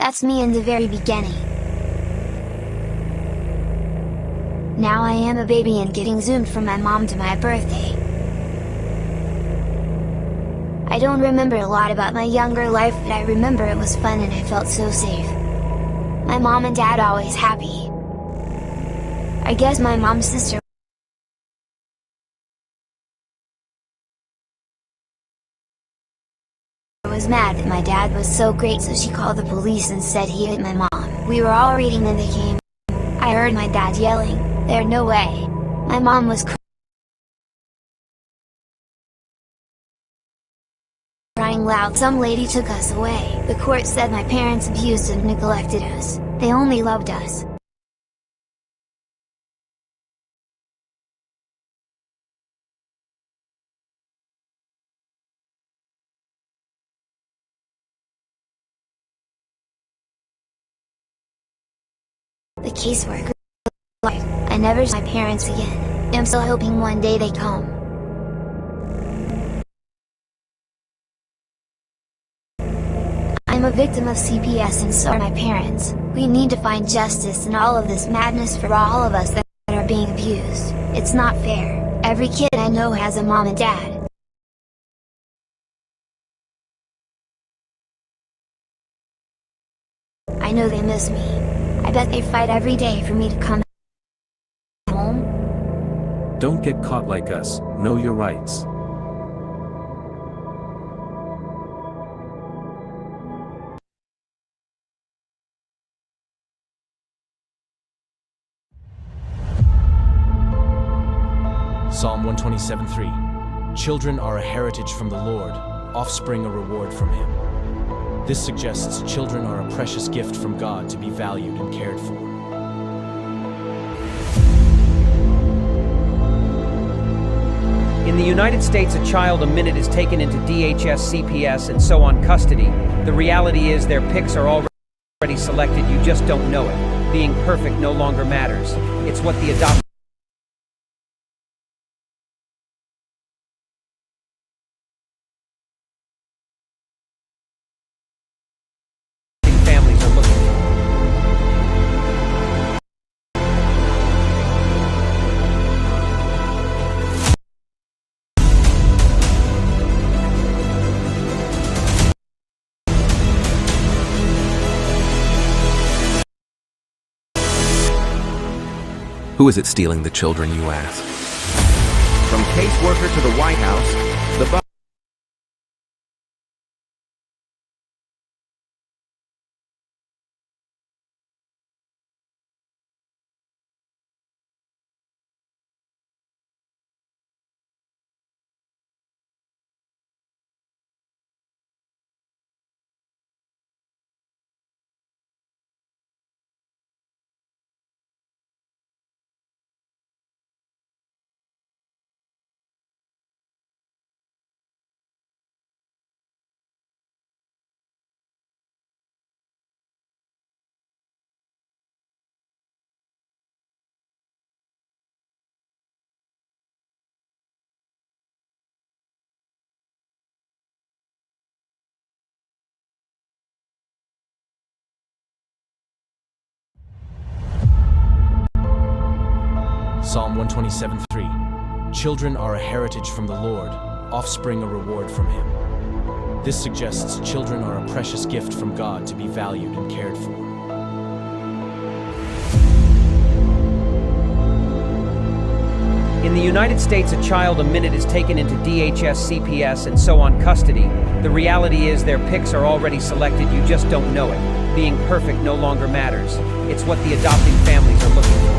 That's me in the very beginning. Now I am a baby and getting zoomed from my mom to my birthday. I don't remember a lot about my younger life, but I remember it was fun and I felt so safe. My mom and dad always happy. I guess my mom's sister was mad that my dad was so great, so she called the police and said he hit my mom. We were all reading and they came. I heard my dad yelling, "There's no way!" My mom was crying loud. Some lady took us away. The court said my parents abused and neglected us. They only loved us. The caseworker lied. I never saw my parents again. I'm still hoping one day they come. I'm a victim of CPS and so are my parents. We need to find justice in all of this madness for all of us that are being abused. It's not fair. Every kid I know has a mom and dad. I know they miss me. I bet they fight every day for me to come home. Don't get caught like us. Know your rights. Psalm 127:3. Children are a heritage from the Lord, offspring a reward from Him. This suggests children are a precious gift from God to be valued and cared for. In the United States, a child a minute is taken into DHS, CPS, and so on custody. The reality is their pics are already selected, you just don't know it. Being perfect no longer matters. It's what the adopted families are looking for. Who is it stealing the children, you ask? From caseworker to the White House, the buck Psalm 127:3. Children are a heritage from the Lord, offspring a reward from Him. This suggests children are a precious gift from God to be valued and cared for. In the United States, a child a minute is taken into DHS, CPS, and so on custody. The reality is their pics are already selected, you just don't know it. Being perfect no longer matters. It's what the adopting families are looking for.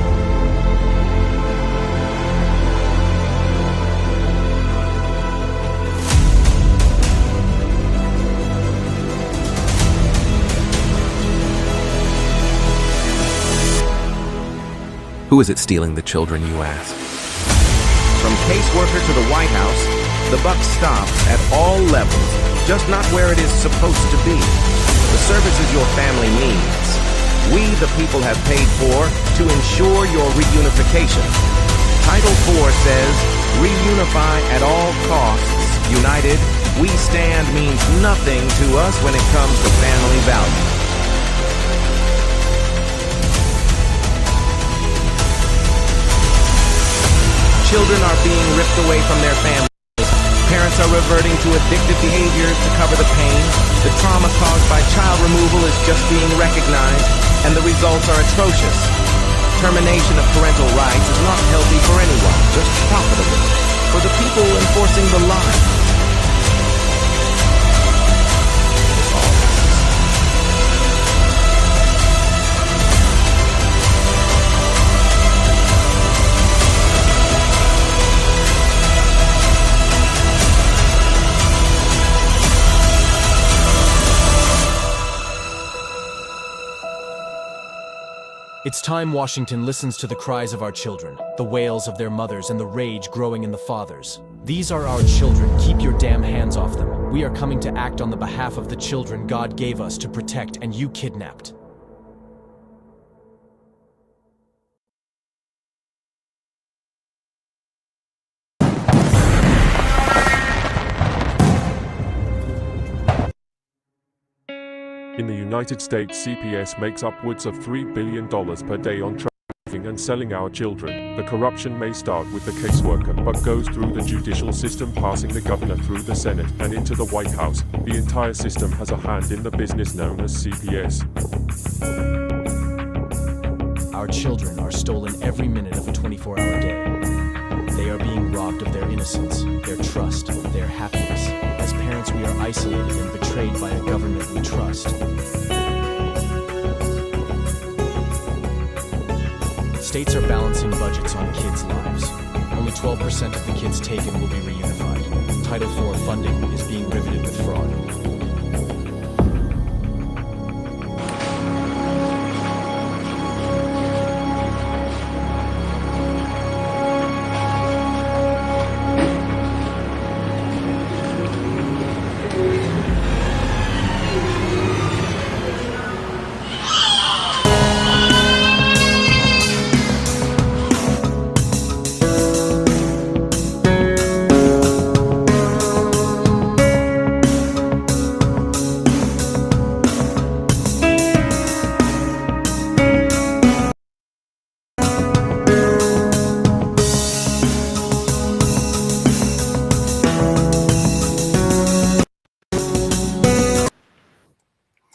Who is it stealing the children, you ask? From caseworker to the White House, the buck stops at all levels, just not where it is supposed to be. The services your family needs. We, the people, have paid for to ensure your reunification. Title 4 says, reunify at all costs. United, we stand means nothing to us when it comes to family values. Children are being ripped away from their families. Parents are reverting to addictive behaviors to cover the pain. The trauma caused by child removal is just being recognized, and the results are atrocious. Termination of parental rights is not healthy for anyone, just profitable for the people enforcing the line. It's time Washington listens to the cries of our children, the wails of their mothers, and the rage growing in the fathers. These are our children. Keep your damn hands off them. We are coming to act on the behalf of the children God gave us to protect, and you kidnapped. In the United States, CPS makes upwards of $3 billion per day on trafficking and selling our children. The corruption may start with the caseworker, but goes through the judicial system, passing the governor through the Senate and into the White House. The entire system has a hand in the business known as CPS. Our children are stolen every minute of a 24-hour day. They are being robbed of their innocence, their trust, their happiness. As parents, we are isolated and betrayed by a government we trust. States are balancing budgets on kids' lives. Only 12% of the kids taken will be reunified. Title IV funding is being riveted with fraud.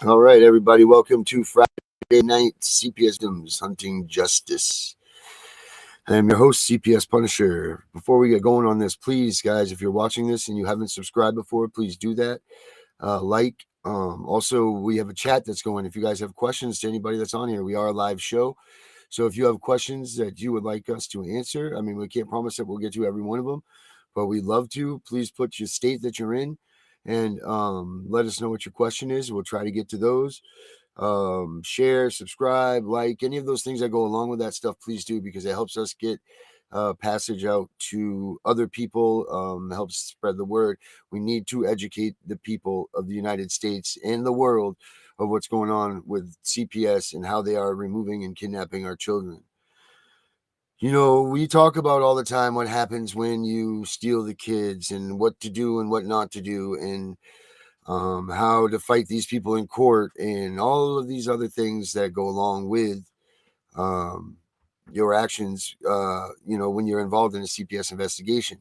All right, everybody, welcome to Friday Night CPS Hunting Justice. I am your host, CPS Punisher. Before we get going on this, please, guys, if you're watching this and you haven't subscribed before, please do that. Also, we have a chat that's going. If you guys have questions to anybody that's on here, we are a live show. So if you have questions that you would like us to answer, I mean, we can't promise that we'll get to every one of them, but we'd love to. Please put your state that you're in and let us know what your question is. We'll try to get to those. Share, subscribe, like, any of those things that go along with that stuff, please do, because it helps us get passage out to other people, helps spread the word. We need to educate the people of the United States and the world of what's going on with CPS and how they are removing and kidnapping our children. You know, we talk about all the time what happens when you steal the kids and what to do and what not to do, and how to fight these people in court and all of these other things that go along with your actions, when you're involved in a CPS investigation.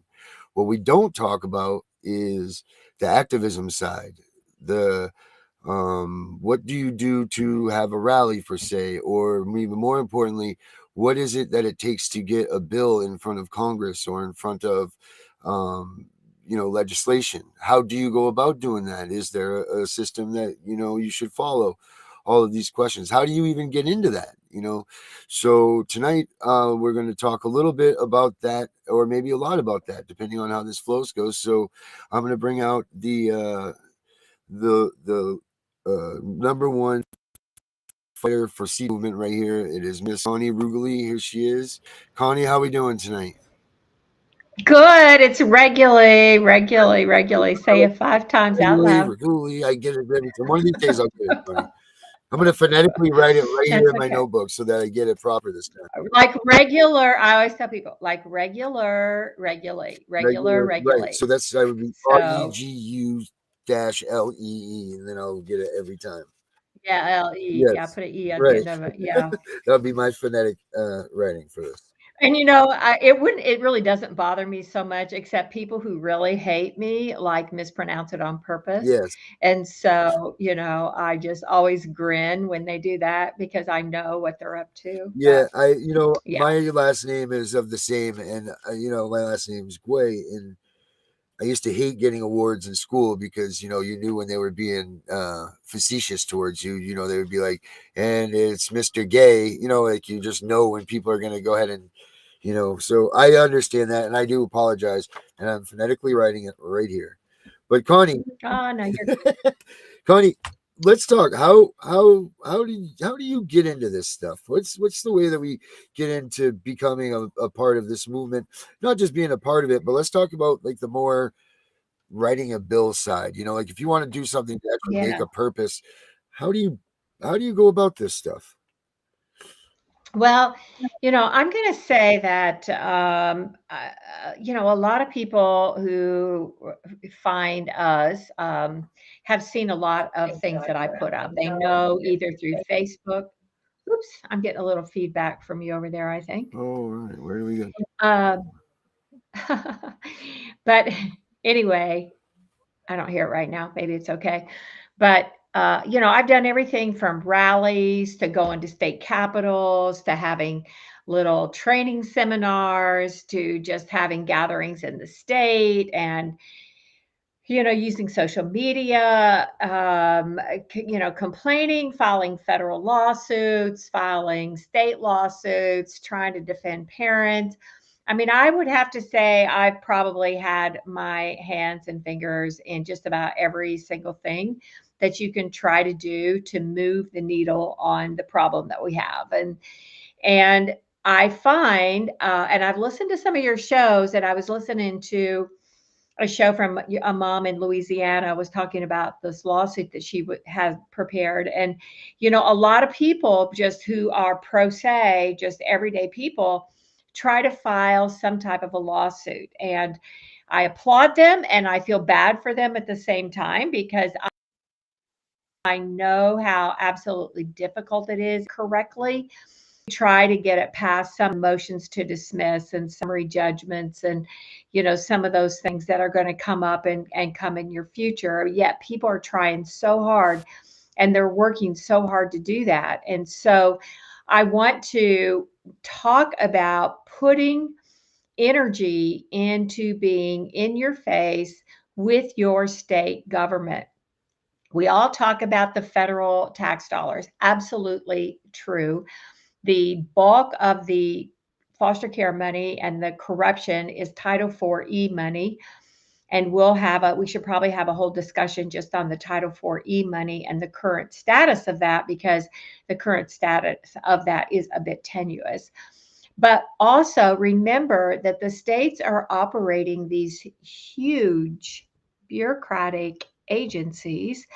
What we don't talk about is the activism side. What do you do to have a rally, per se, or even more importantly, what is it that it takes to get a bill in front of Congress or in front of, legislation? How do you go about doing that? Is there a system that, you should follow? All of these questions. How do you even get into that? So tonight we're going to talk a little bit about that, or maybe a lot about that, depending on how this flows goes. So I'm going to bring out the number one fighter for C movement right here. It is Miss Connie Reguli. Here she is. Connie, how we doing tonight? Good. It's regularly. Say it 5 times out loud. Reguli. I get it every time. One of these days I'll get it, Connie. I'm going to phonetically write it right here in my notebook so that I get it proper this time. Like regular. I always tell people like regulate. Right. So that's, I would be REGU-LEE, and then I'll get it every time. Yeah, LE. Yes. Yeah, I put an E at the end of it. Yeah. That'll be my phonetic writing for this. And it really doesn't bother me so much, except people who really hate me, like mispronounce it on purpose. Yes. And so, I just always grin when they do that because I know what they're up to. Yeah, But yeah, my last name is of the same, and my last name is Guay, and I used to hate getting awards in school because you knew when they were being facetious towards you. They would be like, "And it's Mr. Gay," like you just know when people are going to go ahead and, So I understand that, and I do apologize, and I'm phonetically writing it right here. But Connie, oh no, you're Connie, let's talk. How do you get into this stuff? What's the way that we get into becoming a part of this movement? Not just being a part of it, but let's talk about like the more writing a bill side. Like if you want to do something to actually make yeah. a purpose, how do you go about this stuff? Well, I'm going to say that, a lot of people who find us have seen a lot of things that I put up. They know either through Facebook. Oops, I'm getting a little feedback from you over there, I think. Oh, all right. Where do we go? Um, but anyway, I don't hear it right now. Maybe it's okay. But, I've done everything from rallies to going to state capitals to having little training seminars to just having gatherings in the state and, using social media, complaining, filing federal lawsuits, filing state lawsuits, trying to defend parents. I mean, I would have to say I've probably had my hands and fingers in just about every single thing that you can try to do to move the needle on the problem that we have. And I find, and I've listened to some of your shows, and I was listening to a show from a mom in Louisiana was talking about this lawsuit that she had prepared. And, a lot of people just who are pro se, just everyday people, try to file some type of a lawsuit. And I applaud them and I feel bad for them at the same time because I know how absolutely difficult it is correctly try to get it past some motions to dismiss and summary judgments and some of those things that are going to come up and come in your future, yet people are trying so hard and they're working so hard to do that. And so I want to talk about putting energy into being in your face with your state government. We all talk about the federal tax dollars, absolutely true. The bulk of the foster care money and the corruption is Title IV-E money. And we should probably have a whole discussion just on the Title IV-E money and the current status of that, because the current status of that is a bit tenuous. But also remember that the states are operating these huge bureaucratic agencies,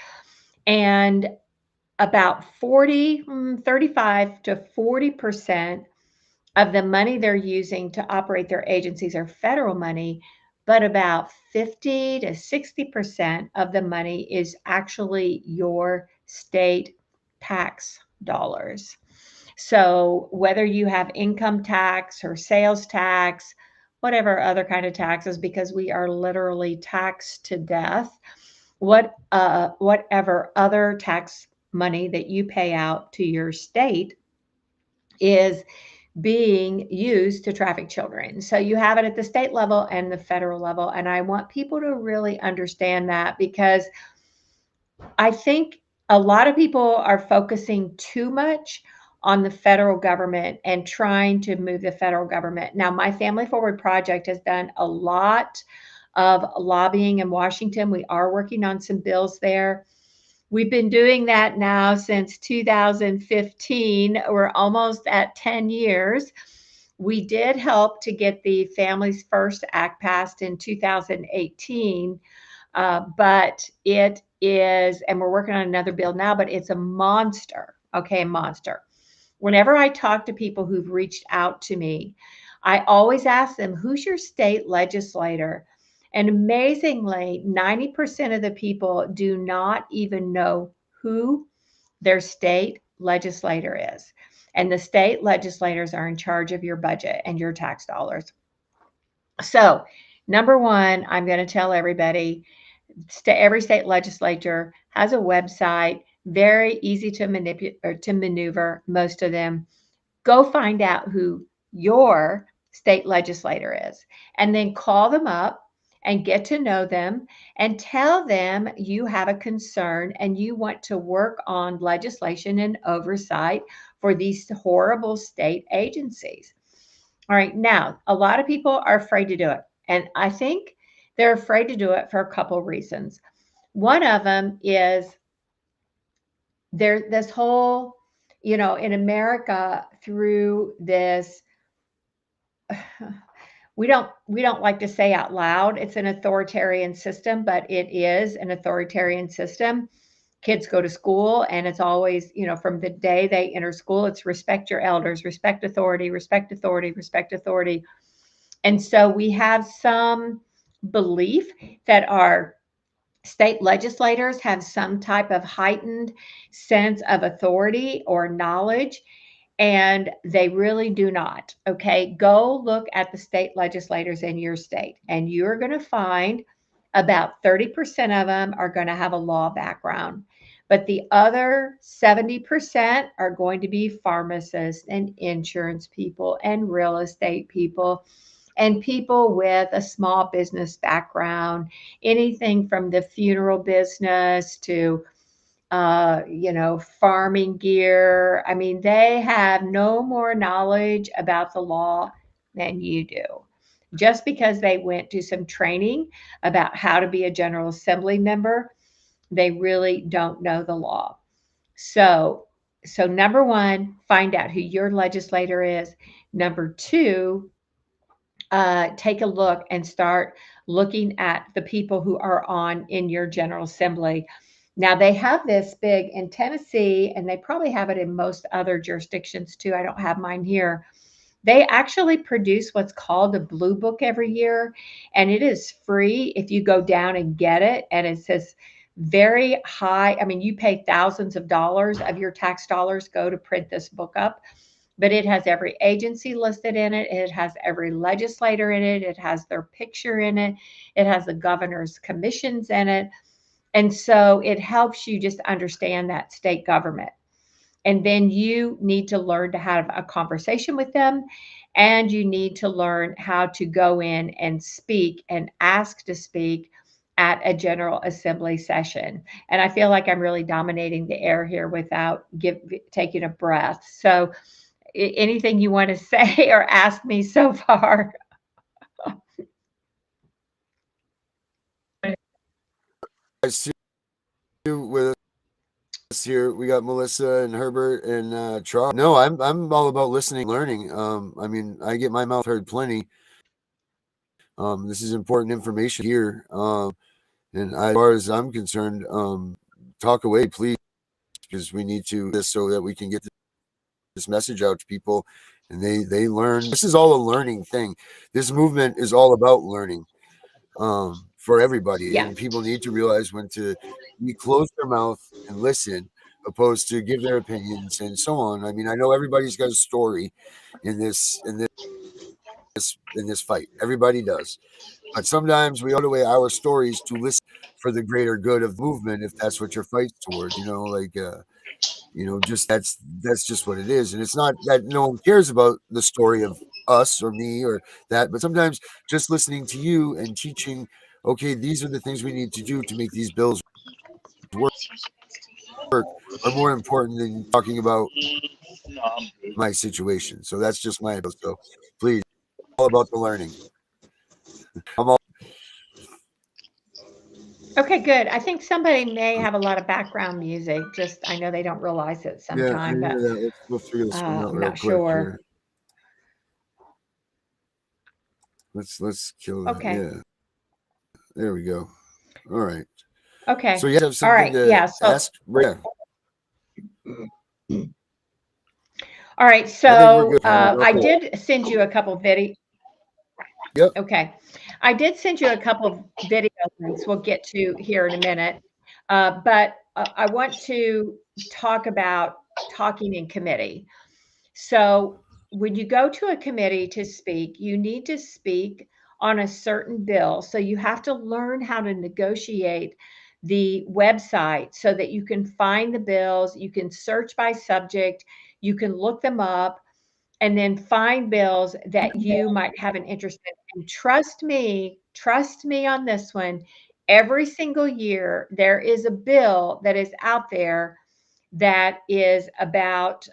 and about 35 to 40% of the money they're using to operate their agencies are federal money, but about 50 to 60% of the money is actually your state tax dollars. So whether you have income tax or sales tax, whatever other kind of taxes, because we are literally taxed to death, whatever other tax money that you pay out to your state is being used to traffic children. So you have it at the state level and the federal level. And I want people to really understand that, because I think a lot of people are focusing too much on the federal government and trying to move the federal government. Now, my Family Forward Project has done a lot of lobbying in Washington. We are working on some bills there. We've been doing that now since 2015. We're almost at 10 years. We did help to get the Families First Act passed in 2018, but it is, and we're working on another bill now, but it's a monster, okay, monster. Whenever I talk to people who've reached out to me, I always ask them, who's your state legislator? And amazingly, 90% of the people do not even know who their state legislator is. And the state legislators are in charge of your budget and your tax dollars. So, number one, I'm going to tell everybody, every state legislature has a website, very easy to manipulate or to maneuver, most of them. Go find out who your state legislator is, and then call them up and get to know them and tell them you have a concern and you want to work on legislation and oversight for these horrible state agencies. All right, now, a lot of people are afraid to do it. And I think they're afraid to do it for a couple of reasons. One of them is there's this whole, in America, through this, we don't like to say out loud it's an authoritarian system, but it is an authoritarian system. Kids go to school and it's always, from the day they enter school, it's respect your elders, respect authority, respect authority, respect authority. And so we have some belief that our state legislators have some type of heightened sense of authority or knowledge, and they really do not. Okay, go look at the state legislators in your state, and you're going to find about 30% of them are going to have a law background. But the other 70% are going to be pharmacists and insurance people and real estate people and people with a small business background, anything from the funeral business to farming gear. I mean, they have no more knowledge about the law than you do. Just because they went to some training about how to be a General Assembly member, they really don't know the law. So number one, find out who your legislator is. Number two, take a look and start looking at the people who are on in your General Assembly. Now, they have this big in Tennessee, and they probably have it in most other jurisdictions too. I don't have mine here. They actually produce what's called a Blue Book every year, and it is free if you go down and get it. And it says very high. I mean, you pay thousands of dollars of your tax dollars go to print this book up, but it has every agency listed in it. It has every legislator in it. It has their picture in it. It has the governor's commissions in it. And so it helps you just understand that state government. And then you need to learn to have a conversation with them, and you need to learn how to go in and speak and ask to speak at a General Assembly session. And I feel like I'm really dominating the air here without taking a breath. So anything you want to say or ask me so far? I see you with us here. We got Melissa and Herbert and Charles. No, I'm all about listening, learning. I mean, I get my mouth heard plenty. This is important information here. And as far as I'm concerned, talk away, please, because we need to this so that we can get this message out to people, and they learn. This is all a learning thing. This movement is all about learning. For everybody. Yeah. And people need to realize when to close their mouth and listen, opposed to give their opinions and so on. I mean, I know everybody's got a story in this fight. Everybody does. But sometimes we put away our stories to listen for the greater good of the movement, if that's what you're fighting towards, just that's just what it is. And it's not that no one cares about the story of us or me or that, but sometimes just listening to you and teaching, okay, these are the things we need to do to make these bills work are more important than talking about my situation. So that's just my advice. So please, all about the learning. Okay, good. I think somebody may have a lot of background music. Just, I know they don't realize it sometimes, but Let's go through this one out I'm real not quick sure. here. Let's kill that. Okay. Yeah. There we go. All right. Okay. So you have something All right. to Yeah. So, ask? Right. all right. I think So we're good. I did send you a couple videos. Yep. Okay. I did send you a couple of video links we'll get to here in a minute. But I want to talk about talking in committee. So when you go to a committee to speak, you need to speak on a certain bill. So you have to learn how to negotiate the website so that you can find the bills, you can search by subject, you can look them up, and then find bills that you might have an interest in. And trust me on this one, every single year there is a bill that is out there that is about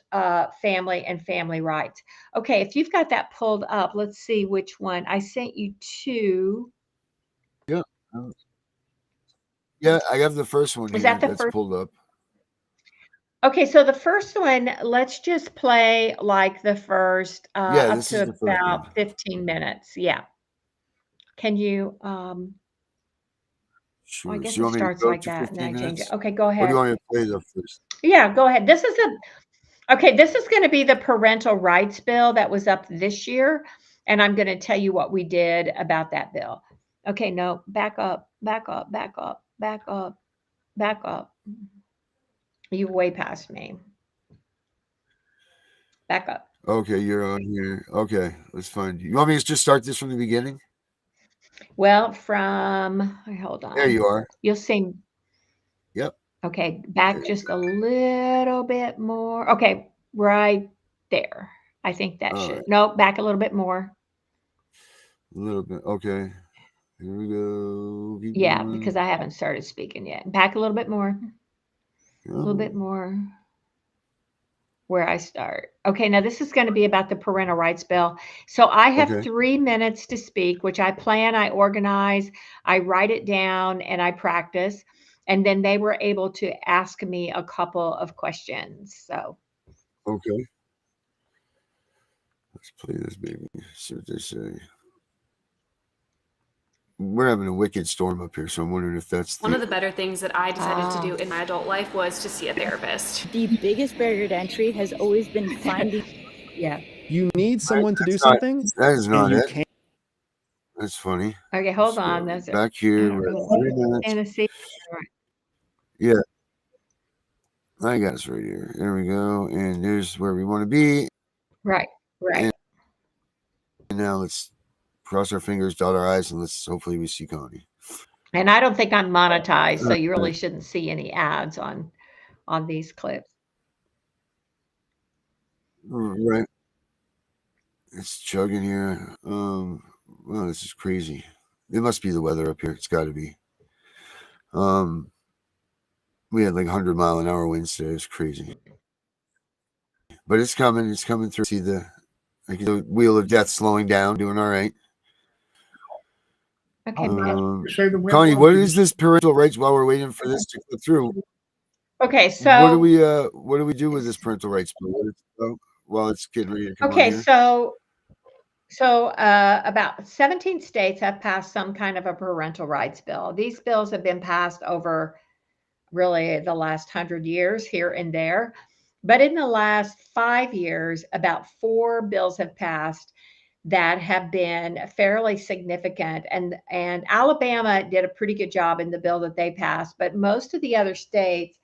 family and family rights. Okay, if you've got that pulled up, let's see which one. I sent you two. Yeah. Yeah, I have the first one Is here that the that's first? pulled up. Okay, so the first one, let's just play like the first Yeah, up this is to the first one. about 15 minutes. Yeah. Can you well, I Sure. guess So you it want me to starts go like to that and then 15 I change it. minutes? Okay, go Or do ahead. you want me to play the first? Yeah, go ahead. This is going to be the parental rights bill that was up this year, and I'm going to tell you what we did about that bill. Okay, no, back up, back up, back up, back up, back up. You're way past me. Back up. Okay, you're on here. Okay, let's find you. You want me to just start this from the beginning? Well, hold There on. you are. You'll see. Yep. Okay, back just a little bit more. Okay, right there. I think that All should. right. No, back a little bit more. A little bit. Okay. Here we go. Keep Yeah, going. because I haven't started speaking yet. Back a little bit more. A little bit more. Where I start. Okay, now this is going to be about the parental rights bill. So I have Okay. 3 minutes to speak, which I plan, I organize, I write it down, and I practice. And then they were able to ask me a couple of questions. So, Okay. Let's play this baby. See what they say. We're having a wicked storm up here, so I'm wondering if that's One of the better things that I decided to do Ah. in my adult life was to see a therapist. The biggest barrier to entry has always been finding. Yeah. You need someone to do That's not- something, That is not and you it. can't. That's funny. Okay, hold Let's on. go That's it. back here. We're at 3 minutes. Tennessee. All right. Yeah. I got us right here. There we go. And there's where we want to be. Right. Right. And now let's cross our fingers, dot our I's, and let's hopefully we see Connie. And I don't think I'm monetized, so you really shouldn't see any ads on these clips. Right. It's chugging here. Well, this is crazy. It must be the weather up here. It's got to be. We had like 100-mile-an-hour winds today. It's crazy. But it's coming. It's coming through. See the wheel of death slowing down, doing all right. Okay. Connie, what is this parental rights while we're waiting for this to go through? Okay, so what do we do with this parental rights bill? While it's getting ready to come on okay, here? so about 17 states have passed some kind of a parental rights bill. These bills have been passed over really the last 100 years here and there. But in the last 5 years, about 4 bills have passed that have been fairly significant. And Alabama did a pretty good job in the bill that they passed, but most of the other states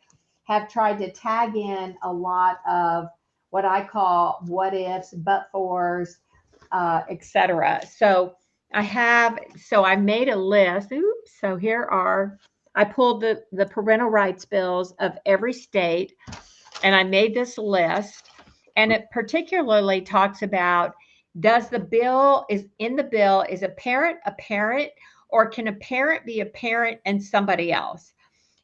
have tried to tag in a lot of what I call what ifs, but fors, etc. So I made a list. Oops. So here I pulled the parental rights bills of every state, and I made this list. And it particularly talks about, is a parent a parent, or can a parent be a parent and somebody else?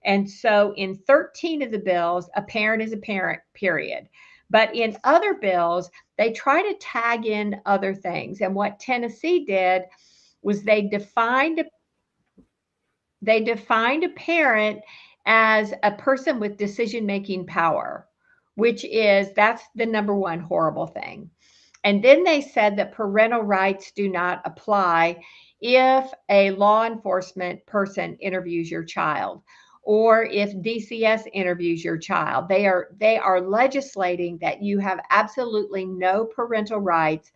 And so in 13 of the bills, a parent is a parent, period. But in other bills, they try to tag in other things. And what Tennessee did was they defined a parent as a person with decision-making power, that's the number one horrible thing. And then they said that parental rights do not apply if a law enforcement person interviews your child, or if DCS interviews your child. They are legislating that you have absolutely no parental rights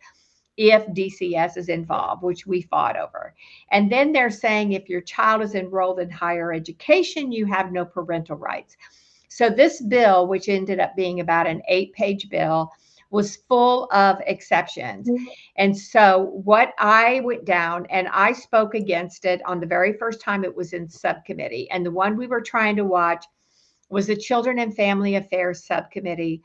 if DCS is involved, which we fought over. And then they're saying if your child is enrolled in higher education, you have no parental rights. So this bill, which ended up being about an 8-page bill, was full of exceptions. And so what I went down and I spoke against it on the very first time it was in subcommittee. And the one we were trying to watch was the Children and Family Affairs Subcommittee.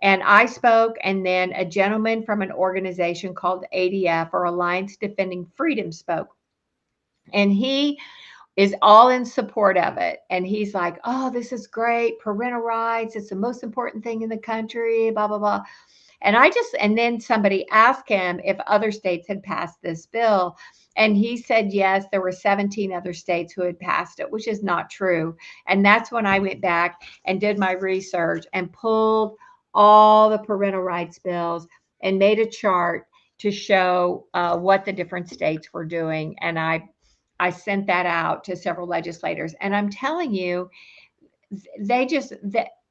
And I spoke, and then a gentleman from an organization called ADF, or Alliance Defending Freedom, spoke. And he is all in support of it. And he's like, oh, this is great. Parental rights. It's the most important thing in the country, blah, blah, blah. And then somebody asked him if other states had passed this bill. And he said, yes, there were 17 other states who had passed it, which is not true. And that's when I went back and did my research and pulled all the parental rights bills and made a chart to show what the different states were doing. And I sent that out to several legislators. And I'm telling you,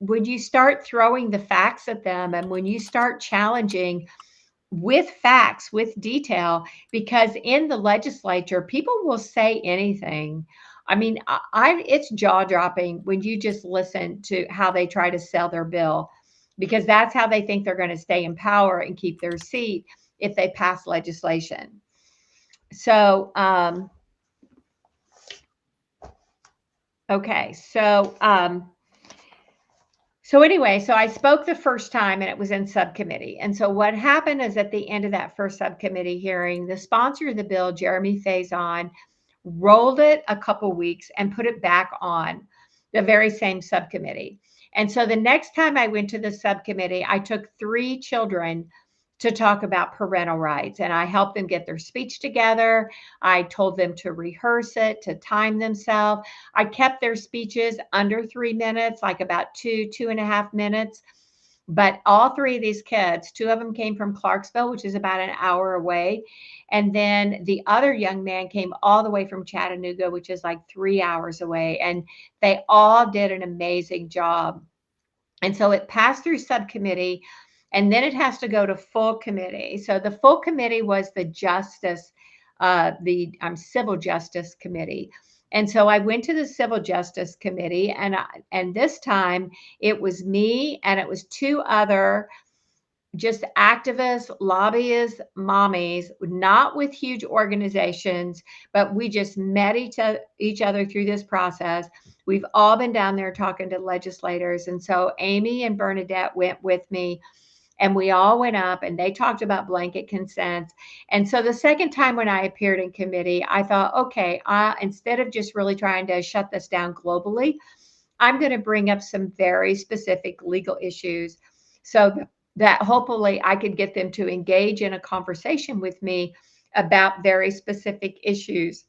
when you start throwing the facts at them and when you start challenging with facts, with detail, because in the legislature, people will say anything. I mean, it's jaw-dropping when you just listen to how they try to sell their bill, because that's how they think they're going to stay in power and keep their seat if they pass legislation. So, okay, so anyway, so I spoke the first time and it was in subcommittee. And so what happened is at the end of that first subcommittee hearing, the sponsor of the bill, Jeremy Faison, rolled it a couple weeks and put it back on the very same subcommittee. And so the next time I went to the subcommittee, I took 3 children to talk about parental rights. And I helped them get their speech together. I told them to rehearse it, to time themselves. I kept their speeches under 3 minutes, like about 2.5 minutes. But all 3 of these kids, 2 of them came from Clarksville, which is about an hour away. And then the other young man came all the way from Chattanooga, which is like 3 hours away. And they all did an amazing job. And so it passed through subcommittee. And then it has to go to full committee. So the full committee was the Civil Justice Committee. And so I went to the Civil Justice Committee, and this time it was me and it was 2 other just activists, lobbyists, mommies, not with huge organizations, but we just met each other through this process. We've all been down there talking to legislators. And so Amy and Bernadette went with me. And we all went up and they talked about blanket consent. And so the second time when I appeared in committee, I thought, okay, instead of just really trying to shut this down globally, I'm going to bring up some very specific legal issues so that hopefully I could get them to engage in a conversation with me about very specific issues.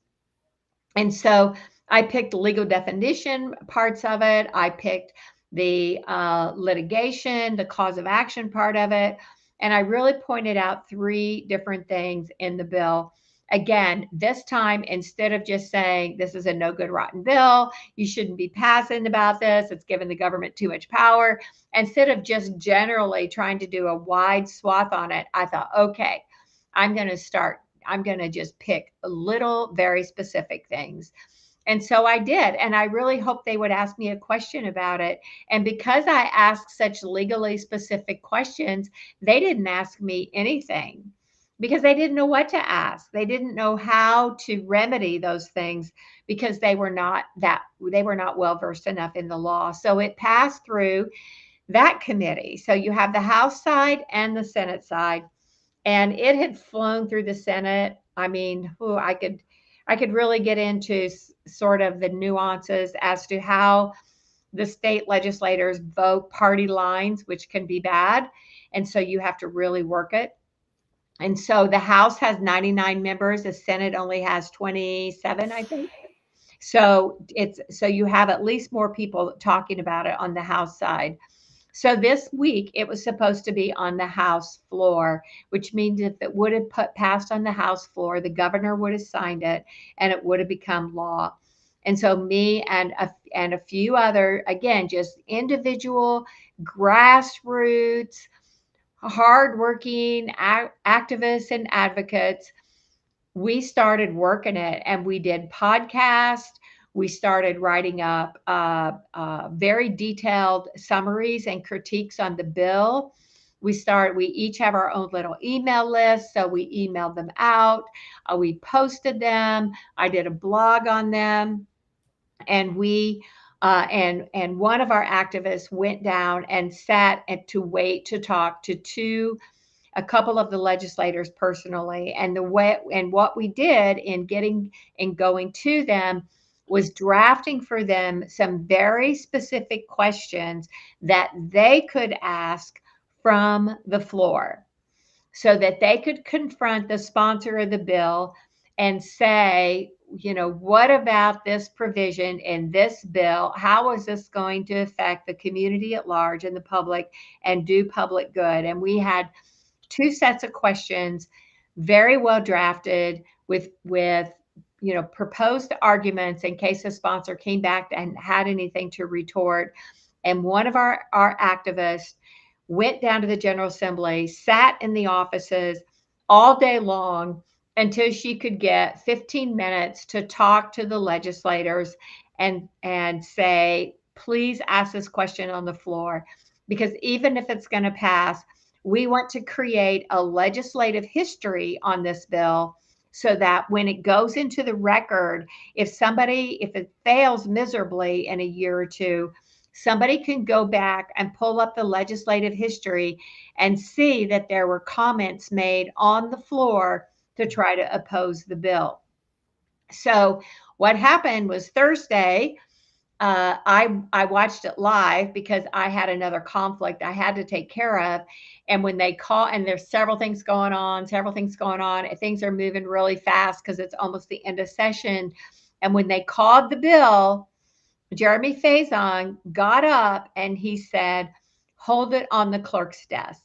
And so I picked legal definition parts of it. I picked the litigation, the cause of action part of it. And I really pointed out 3 different things in the bill. Again, this time, instead of just saying this is a no good, rotten bill, you shouldn't be passing about this, it's giving the government too much power, instead of just generally trying to do a wide swath on it, I thought, okay, I'm going to just pick little, very specific things. And so I did. And I really hoped they would ask me a question about it. And because I asked such legally specific questions, they didn't ask me anything because they didn't know what to ask. They didn't know how to remedy those things because they were not well versed enough in the law. So it passed through that committee. So you have the House side and the Senate side, and it had flown through the Senate. I mean, I could really get into sort of the nuances as to how the state legislators vote party lines, which can be bad. And so you have to really work it. And so the House has 99 members. The Senate only has 27, I think. So you have at least more people talking about it on the House side. So this week, it was supposed to be on the House floor, which means if it would have passed on the House floor, the governor would have signed it and it would have become law. And so me and a few other, again, just individual, grassroots, hardworking activists and advocates, we started working it and we did podcasts. We started writing up very detailed summaries and critiques on the bill. we each have our own little email list. So we emailed them out. We posted them. I did a blog on them. And and one of our activists went down and sat to wait to talk to a couple of the legislators personally. And what we did in going to them was drafting for them some very specific questions that they could ask from the floor, so that they could confront the sponsor of the bill and say, what about this provision in this bill? How is this going to affect the community at large and the public and do public good? And we had 2 sets of questions, very well drafted with proposed arguments in case the sponsor came back and had anything to retort. And one of our activists went down to the General Assembly, sat in the offices all day long until she could get 15 minutes to talk to the legislators and say, please ask this question on the floor. Because even if it's going to pass, we want to create a legislative history on this bill, so that when it goes into the record, if it fails miserably in a year or two, somebody can go back and pull up the legislative history and see that there were comments made on the floor to try to oppose the bill. So what happened was Thursday, I watched it live because I had another conflict I had to take care of. And when they call, and there's several things going on, and things are moving really fast because it's almost the end of session. And when they called the bill, Jeremy Faison got up and he said, hold it on the clerk's desk.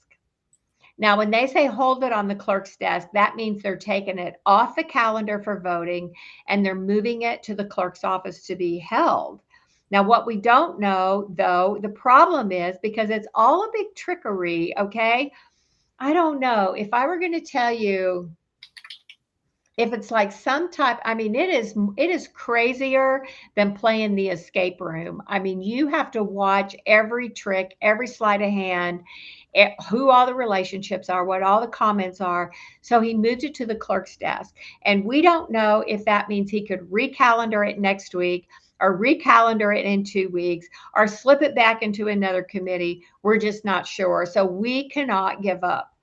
Now, when they say hold it on the clerk's desk, that means they're taking it off the calendar for voting and they're moving it to the clerk's office to be held. Now, what we don't know, though, the problem is, because it's all a big trickery, okay? I don't know. If I were going to tell you, if it's like some type, it is crazier than playing the escape room. You have to watch every trick, every sleight of hand, who all the relationships are, what all the comments are. So he moved it to the clerk's desk. And we don't know if that means he could recalendar it next week, or recalendar it in 2 weeks, or slip it back into another committee. We're just not sure. So we cannot give up.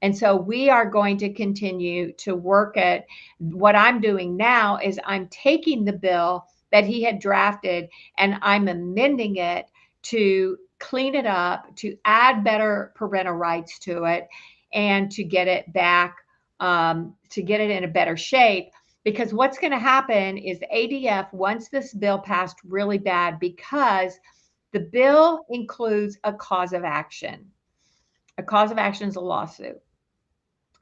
And so we are going to continue to work at what I'm doing now is I'm taking the bill that he had drafted and I'm amending it to clean it up, to add better parental rights to it, and to get it back, to get it in a better shape. Because what's going to happen is ADF wants this bill passed really bad because the bill includes a cause of action. A cause of action is a lawsuit.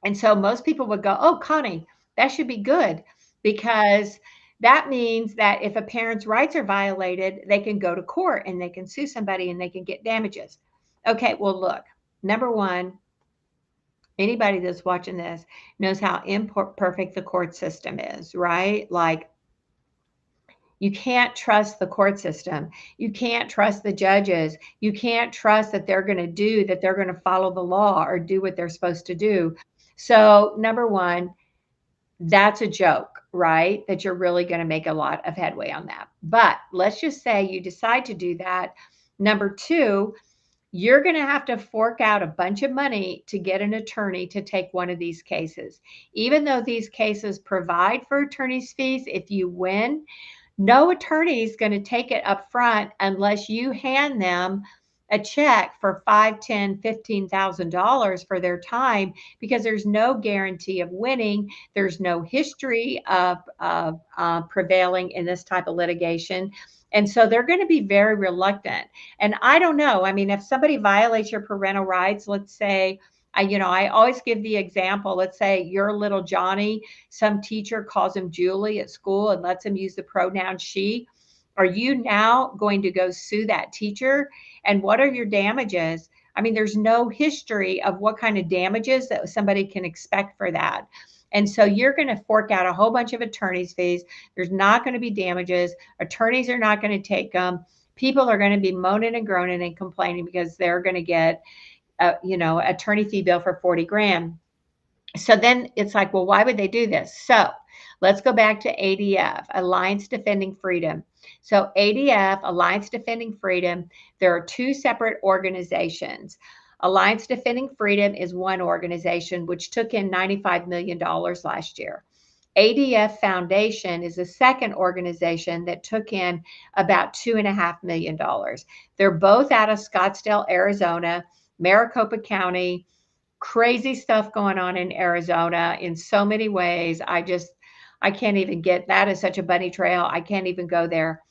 And so most people would go, oh, Connie, that should be good, because that means that if a parent's rights are violated, they can go to court and they can sue somebody and they can get damages. Okay, well, look, number one, anybody that's watching this knows how imperfect the court system is, right? Like, you can't trust the court system. You can't trust the judges. You can't trust that they're going to follow the law or do what they're supposed to do. So number one, that's a joke, right? That you're really going to make a lot of headway on that. But let's just say you decide to do that. Number two, you're going to have to fork out a bunch of money to get an attorney to take one of these cases. Even though these cases provide for attorney's fees, if you win, no attorney is going to take it up front unless you hand them a check for $5,000, $10,000, $15,000 for their time, because there's no guarantee of winning. There's no history of prevailing in this type of litigation. And so they're going to be very reluctant. And I don't know. If somebody violates your parental rights, let's say, I always give the example, let's say you're little Johnny, some teacher calls him Julie at school and lets him use the pronoun she. Are you now going to go sue that teacher? And what are your damages? There's no history of what kind of damages that somebody can expect for that. And so you're going to fork out a whole bunch of attorney's fees. There's not going to be damages. Attorneys are not going to take them. People are going to be moaning and groaning and complaining because they're going to get attorney fee bill for 40 grand. So then it's like, well, why would they do this? So let's go back to ADF, Alliance Defending Freedom. So ADF, Alliance Defending Freedom, there are two separate organizations. Alliance Defending Freedom is one organization which took in $95 million last year. ADF Foundation is a second organization that took in about $2.5 million. They're both out of Scottsdale, Arizona, Maricopa County. Crazy stuff going on in Arizona in so many ways. I can't even get, that is such a bunny trail. I can't even go there.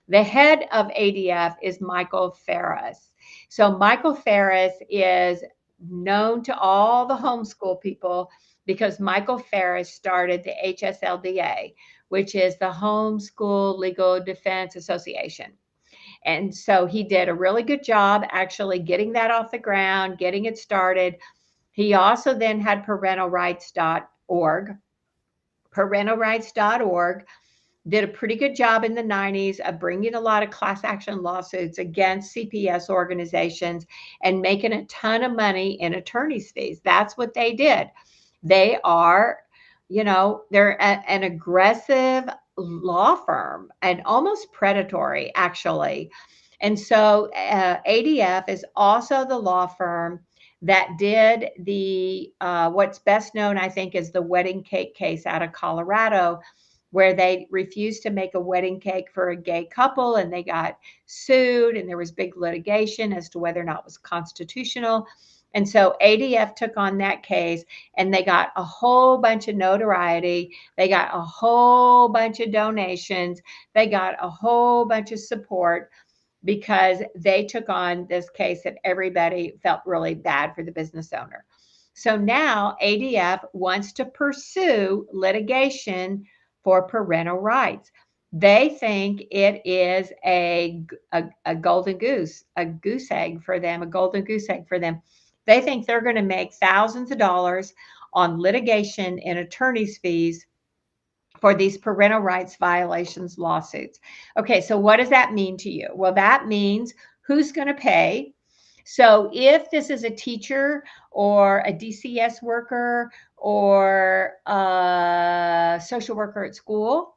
The head of ADF is Michael Farris. So Michael Farris is known to all the homeschool people because Michael Farris started the HSLDA, which is the Homeschool Legal Defense Association. And so he did a really good job actually getting that off the ground, getting it started. He also then had parentalrights.org. Parentalrights.org did a pretty good job in the 90s of bringing a lot of class action lawsuits against CPS organizations and making a ton of money in attorney's fees. That's what they did. They are, they're an aggressive law firm and almost predatory, actually. And so ADF is also the law firm that did the what's best known, I think, is the wedding cake case out of Colorado, where they refused to make a wedding cake for a gay couple and they got sued and there was big litigation as to whether or not it was constitutional. And so ADF took on that case and they got a whole bunch of notoriety. They got a whole bunch of donations. They got a whole bunch of support because they took on this case that everybody felt really bad for the business owner. So now ADF wants to pursue litigation for parental rights. They think it is a golden goose, a goose egg for them, a golden goose egg for them. They think they're going to make thousands of dollars on litigation and attorney's fees for these parental rights violations lawsuits. Okay, so what does that mean to you? Well, that means who's going to pay. So if this is a teacher or a DCS worker or a social worker at school,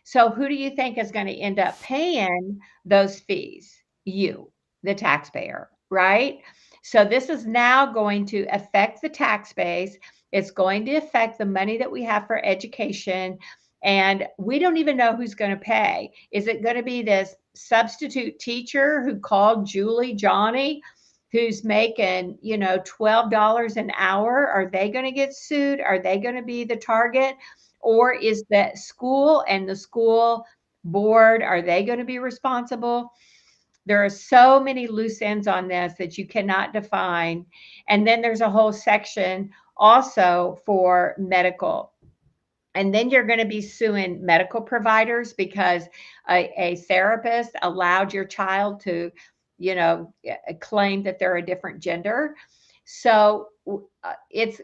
so who do you think is going to end up paying those fees? You, the taxpayer, right? So this is now going to affect the tax base. It's going to affect the money that we have for education. And we don't even know who's going to pay. Is it going to be this substitute teacher who called Julie Johnny, who's making, $12 an hour? Are they going to get sued? Are they going to be the target? Or is the school and the school board, are they going to be responsible? There are so many loose ends on this that you cannot define. And then there's a whole section also for medical. And then you're going to be suing medical providers because a therapist allowed your child to, claim that they're a different gender. So it's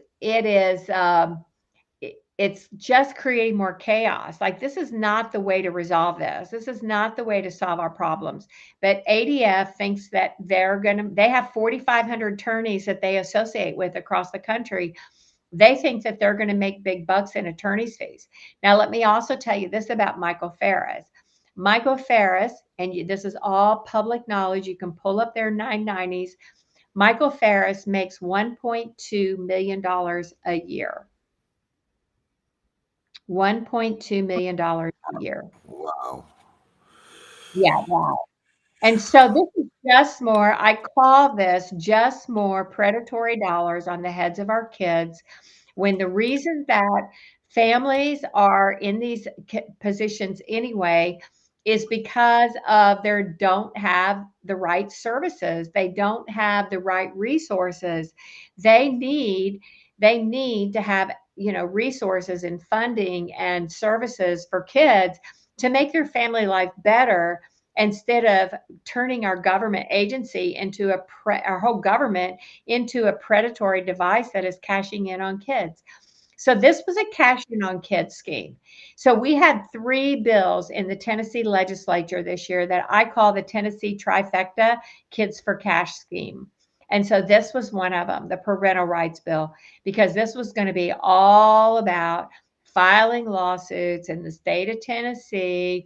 just creating more chaos. Like, this is not the way to resolve this. This is not the way to solve our problems. But ADF thinks that they have 4,500 attorneys that they associate with across the country. They think that they're going to make big bucks in attorney's fees. Now, let me also tell you this about Michael Farris. Michael Farris, and this is all public knowledge, you can pull up their 990s. Michael Farris makes $1.2 million a year. $1.2 million a year. Wow. Yeah, wow. And so this is just more, I call this just more predatory dollars on the heads of our kids, when the reason that families are in these positions anyway is because of they don't have the right services. They don't have the right resources. They need to have, resources and funding and services for kids to make their family life better, instead of turning our government agency into our whole government into a predatory device that is cashing in on kids. So this was a cash in on kids scheme. So we had 3 bills in the Tennessee legislature this year that I call the Tennessee trifecta Kids for Cash scheme. And so this was one of them, the parental rights bill, because this was going to be all about filing lawsuits in the state of Tennessee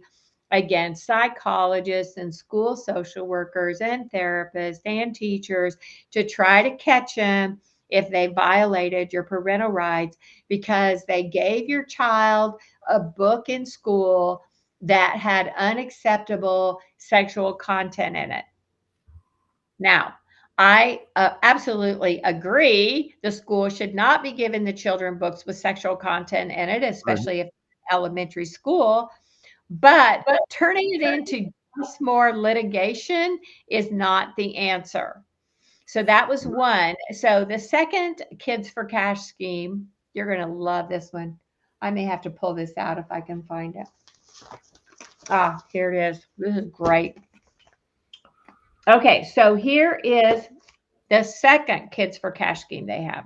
against psychologists and school social workers and therapists and teachers to try to catch them if they violated your parental rights because they gave your child a book in school that had unacceptable sexual content in it. Now, I absolutely agree the school should not be giving the children books with sexual content in it, especially if elementary school. But turning it into just more litigation is not the answer. So that was one. So the second Kids for Cash scheme, you're going to love this one. I may have to pull this out if I can find it. Ah, here it is. This is great. Okay, so here is the second Kids for Cash scheme they have.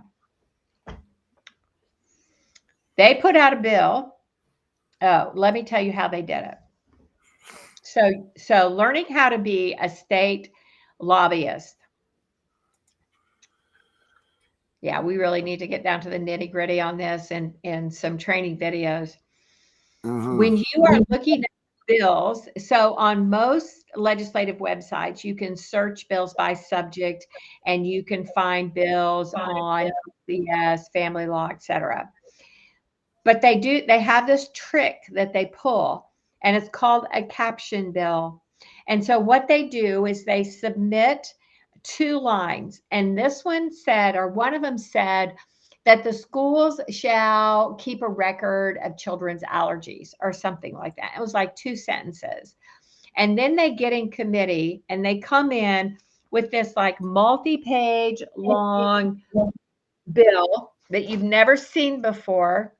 They put out a bill. Oh, let me tell you how they did it. So learning how to be a state lobbyist. Yeah, we really need to get down to the nitty gritty on this and some training videos. When you are looking at bills, so on most legislative websites, you can search bills by subject and you can find bills on CS, family law, etc. But they have this trick that they pull, and it's called a caption bill. And so what they do is they submit 2 lines. And this one said, or one of them said, that the schools shall keep a record of children's allergies or something like that. It was like 2 sentences. And then they get in committee and they come in with this like multi-page long bill that you've never seen before.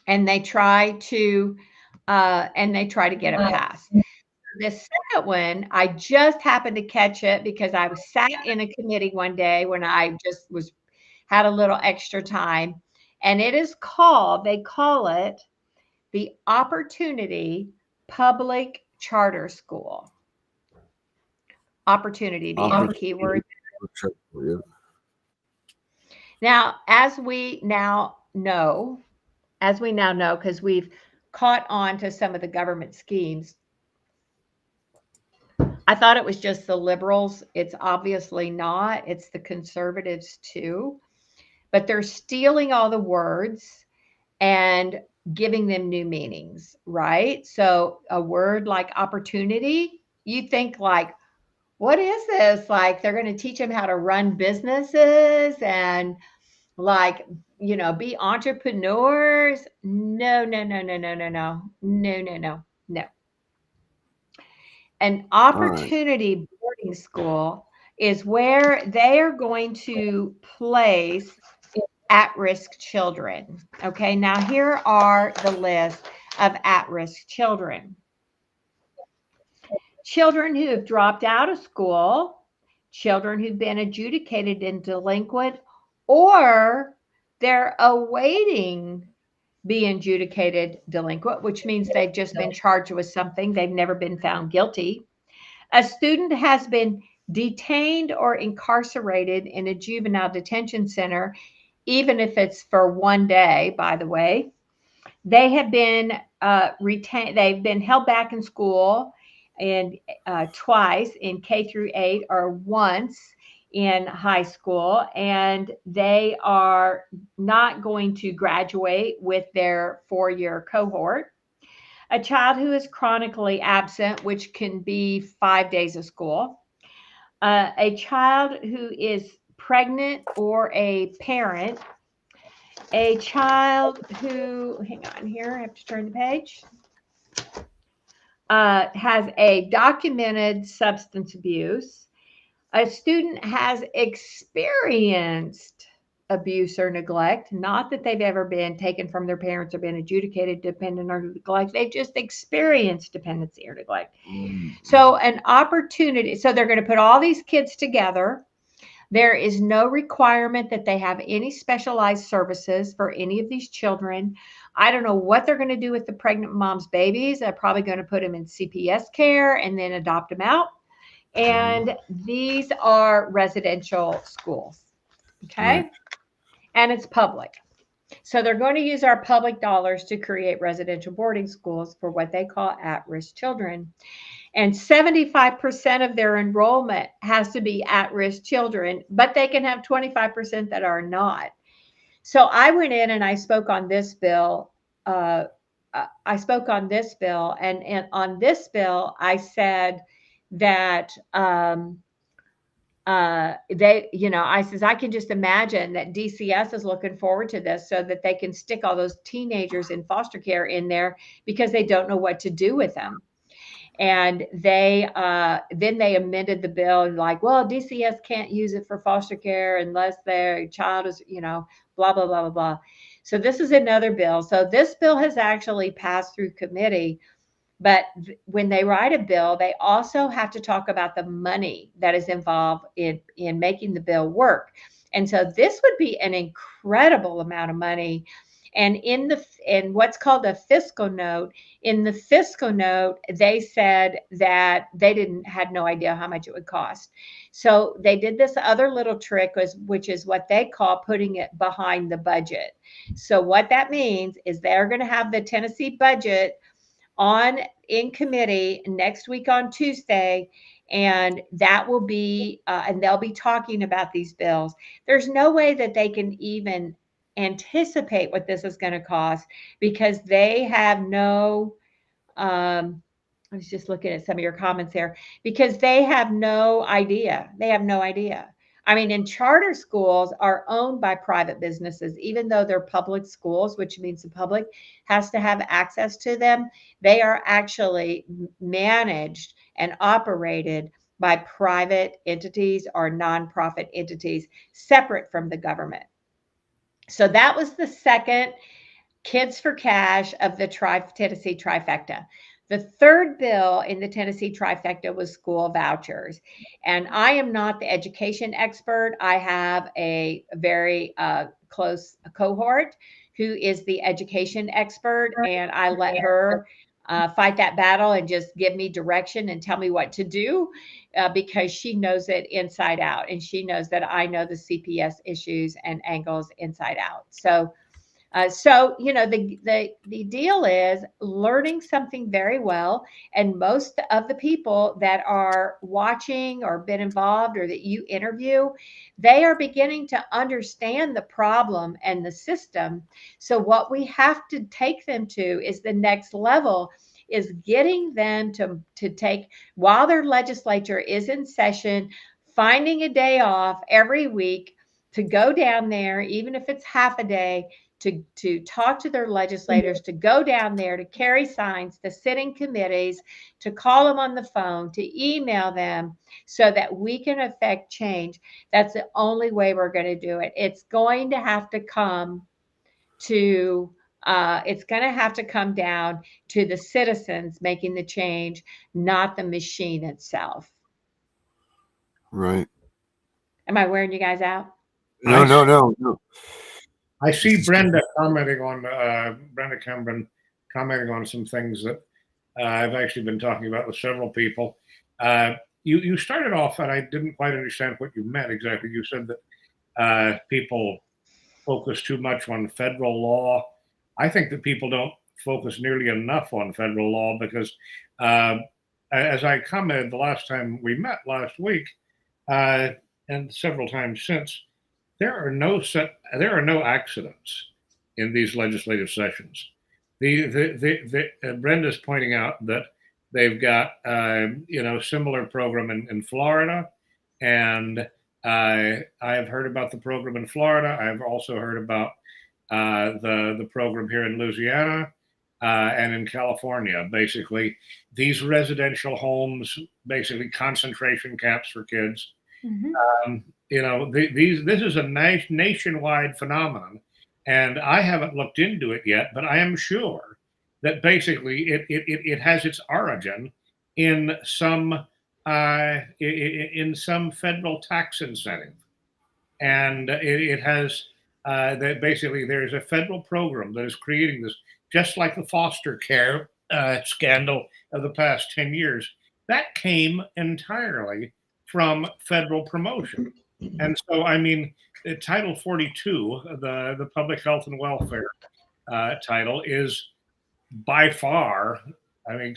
And they try to get it passed. The second one, I just happened to catch it because I was sat in a committee one day when I just had a little extra time. And they call it the Opportunity Public Charter School. Opportunity being the keyword. Now, as we now know, because we've caught on to some of the government schemes, I thought it was just the liberals. It's obviously not. It's the conservatives too. But they're stealing all the words and giving them new meanings, right? So a word like opportunity, you think like, what is this? Like they're going to teach them how to run businesses and like, be entrepreneurs. No. An opportunity boarding school is where they are going to place at-risk children. Okay, now here are the list of at-risk children. Children who have dropped out of school, children who've been adjudicated in delinquent, or they're awaiting being adjudicated delinquent, which means they've just been charged with something. They've never been found guilty. A student has been detained or incarcerated in a juvenile detention center, even if it's for 1 day, by the way. They have been retained. They've been held back in school and twice in K through 8 or once in high school, and they are not going to graduate with their 4-year cohort. A child who is chronically absent, which can be 5 days of school. A child who is pregnant or a parent. A child who, hang on here, I have to turn the page, has a documented substance abuse. A student has experienced abuse or neglect, not that they've ever been taken from their parents or been adjudicated dependent or neglect. They've just experienced dependency or neglect. So an opportunity, so they're going to put all these kids together. There is no requirement that they have any specialized services for any of these children. I don't know what they're going to do with the pregnant mom's babies. They're probably going to put them in CPS care and then adopt them out. And these are residential schools. Okay. Right. And it's public. So they're going to use our public dollars to create residential boarding schools for what they call at-risk children. And 75% of their enrollment has to be at-risk children, but they can have 25% that are not. So I went in and I spoke on this bill. And on this bill, I said that I says, I can just imagine that DCS is looking forward to this so that they can stick all those teenagers in foster care in there because they don't know what to do with them. And then they amended the bill and like, well, DCS can't use it for foster care unless their child is, blah, blah, blah, blah, blah. So this is another bill. So this bill has actually passed through committee. But when they write a bill, they also have to talk about the money that is involved in making the bill work. And so this would be an incredible amount of money. And in what's called a fiscal note, in the fiscal note, they said that they had no idea how much it would cost. So they did this other little trick, which is what they call putting it behind the budget. So what that means is they're going to have the Tennessee budget in committee next week on Tuesday, and that will be and they'll be talking about these bills. There's no way that they can even anticipate what this is going to cost because they have no I was just looking at some of your comments there because they have no idea. I mean, and charter schools are owned by private businesses, even though they're public schools, which means the public has to have access to them. They are actually managed and operated by private entities or nonprofit entities separate from the government. So that was the second Kids for Cash of the Tennessee trifecta. The third bill in the Tennessee trifecta was school vouchers. And I am not the education expert. I have a very close cohort who is the education expert, and I let her fight that battle and just give me direction and tell me what to do because she knows it inside out. And she knows that I know the CPS issues and angles inside out. So the deal is learning something very well. And most of the people that are watching or been involved or that you interview, they are beginning to understand the problem and the system. So what we have to take them to is the next level is getting them to take, while their legislature is in session, finding a day off every week to go down there, even if it's half a day, to talk to their legislators, to go down there, to carry signs, to sit in committees, to call them on the phone, to email them so that we can affect change. That's the only way we're going to do it. It's going to have to come down to the citizens making the change, not the machine itself. Right. Am I wearing you guys out? No. I see Brenda commenting on Brenda Cameron commenting on some things that I've actually been talking about with several people. You started off, and I didn't quite understand what you meant exactly. You said that people focus too much on federal law. I think that people don't focus nearly enough on federal law because, as I commented the last time we met last week, and several times since, there are no accidents in these legislative sessions. Brenda's pointing out that they've got similar program in Florida, and I have heard about the program in Florida. I've also heard about the program here in Louisiana and in California. Basically, these residential homes, basically concentration camps for kids. Mm-hmm. This is a nationwide phenomenon, and I haven't looked into it yet, but I am sure that basically it has its origin in some federal tax incentive, and it has that basically there's a federal program that is creating this, just like the foster care scandal of the past 10 years. that came entirely from federal promotion. And so, I mean, Title 42, the Public Health and Welfare title, is by far, I mean,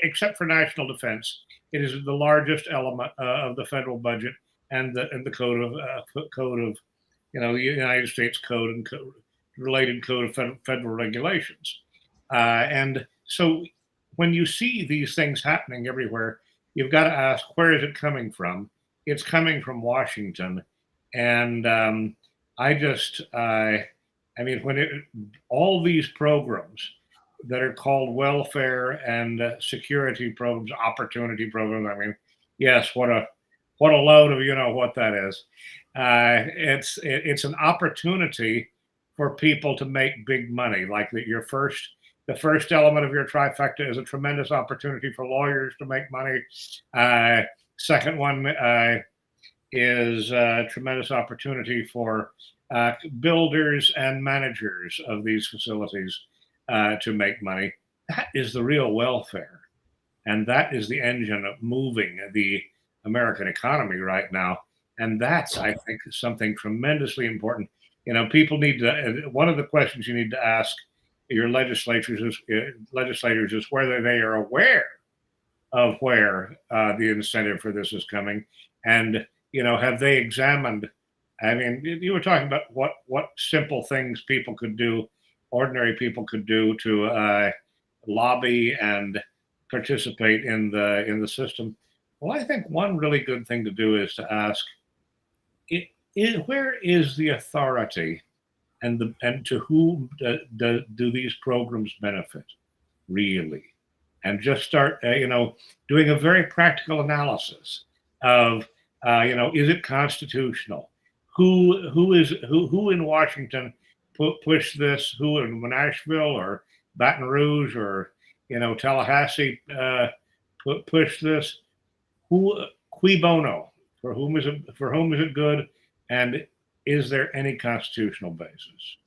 except for national defense, it is the largest element of the federal budget and the code of United States code and related code of federal regulations. And so when you see these things happening everywhere, you've got to ask, where is it coming from? It's coming from Washington. And I mean, all these programs that are called welfare and security programs, opportunity programs, I mean, yes, what a load of, you know what that is. It's an opportunity for people to make big money. Like the first element of your trifecta is a tremendous opportunity for lawyers to make money. Second one is a tremendous opportunity for builders and managers of these facilities to make money. That is the real welfare. And that is the engine of moving the American economy right now. And that's, I think, something tremendously important. You know, people need to, one of the questions you need to ask your legislators is whether they are aware of where the incentive for this is coming. And, you know, have they examined, I mean, you were talking about what simple things people could do, ordinary people could do to lobby and participate in the system. Well, I think one really good thing to do is to ask, where is the authority, and to whom do these programs benefit, really? And just start, doing a very practical analysis of, is it constitutional? Who in Washington pushed this? Who in Nashville or Baton Rouge or Tallahassee pushed this? Who, cui bono? For whom is it good? And is there any constitutional basis?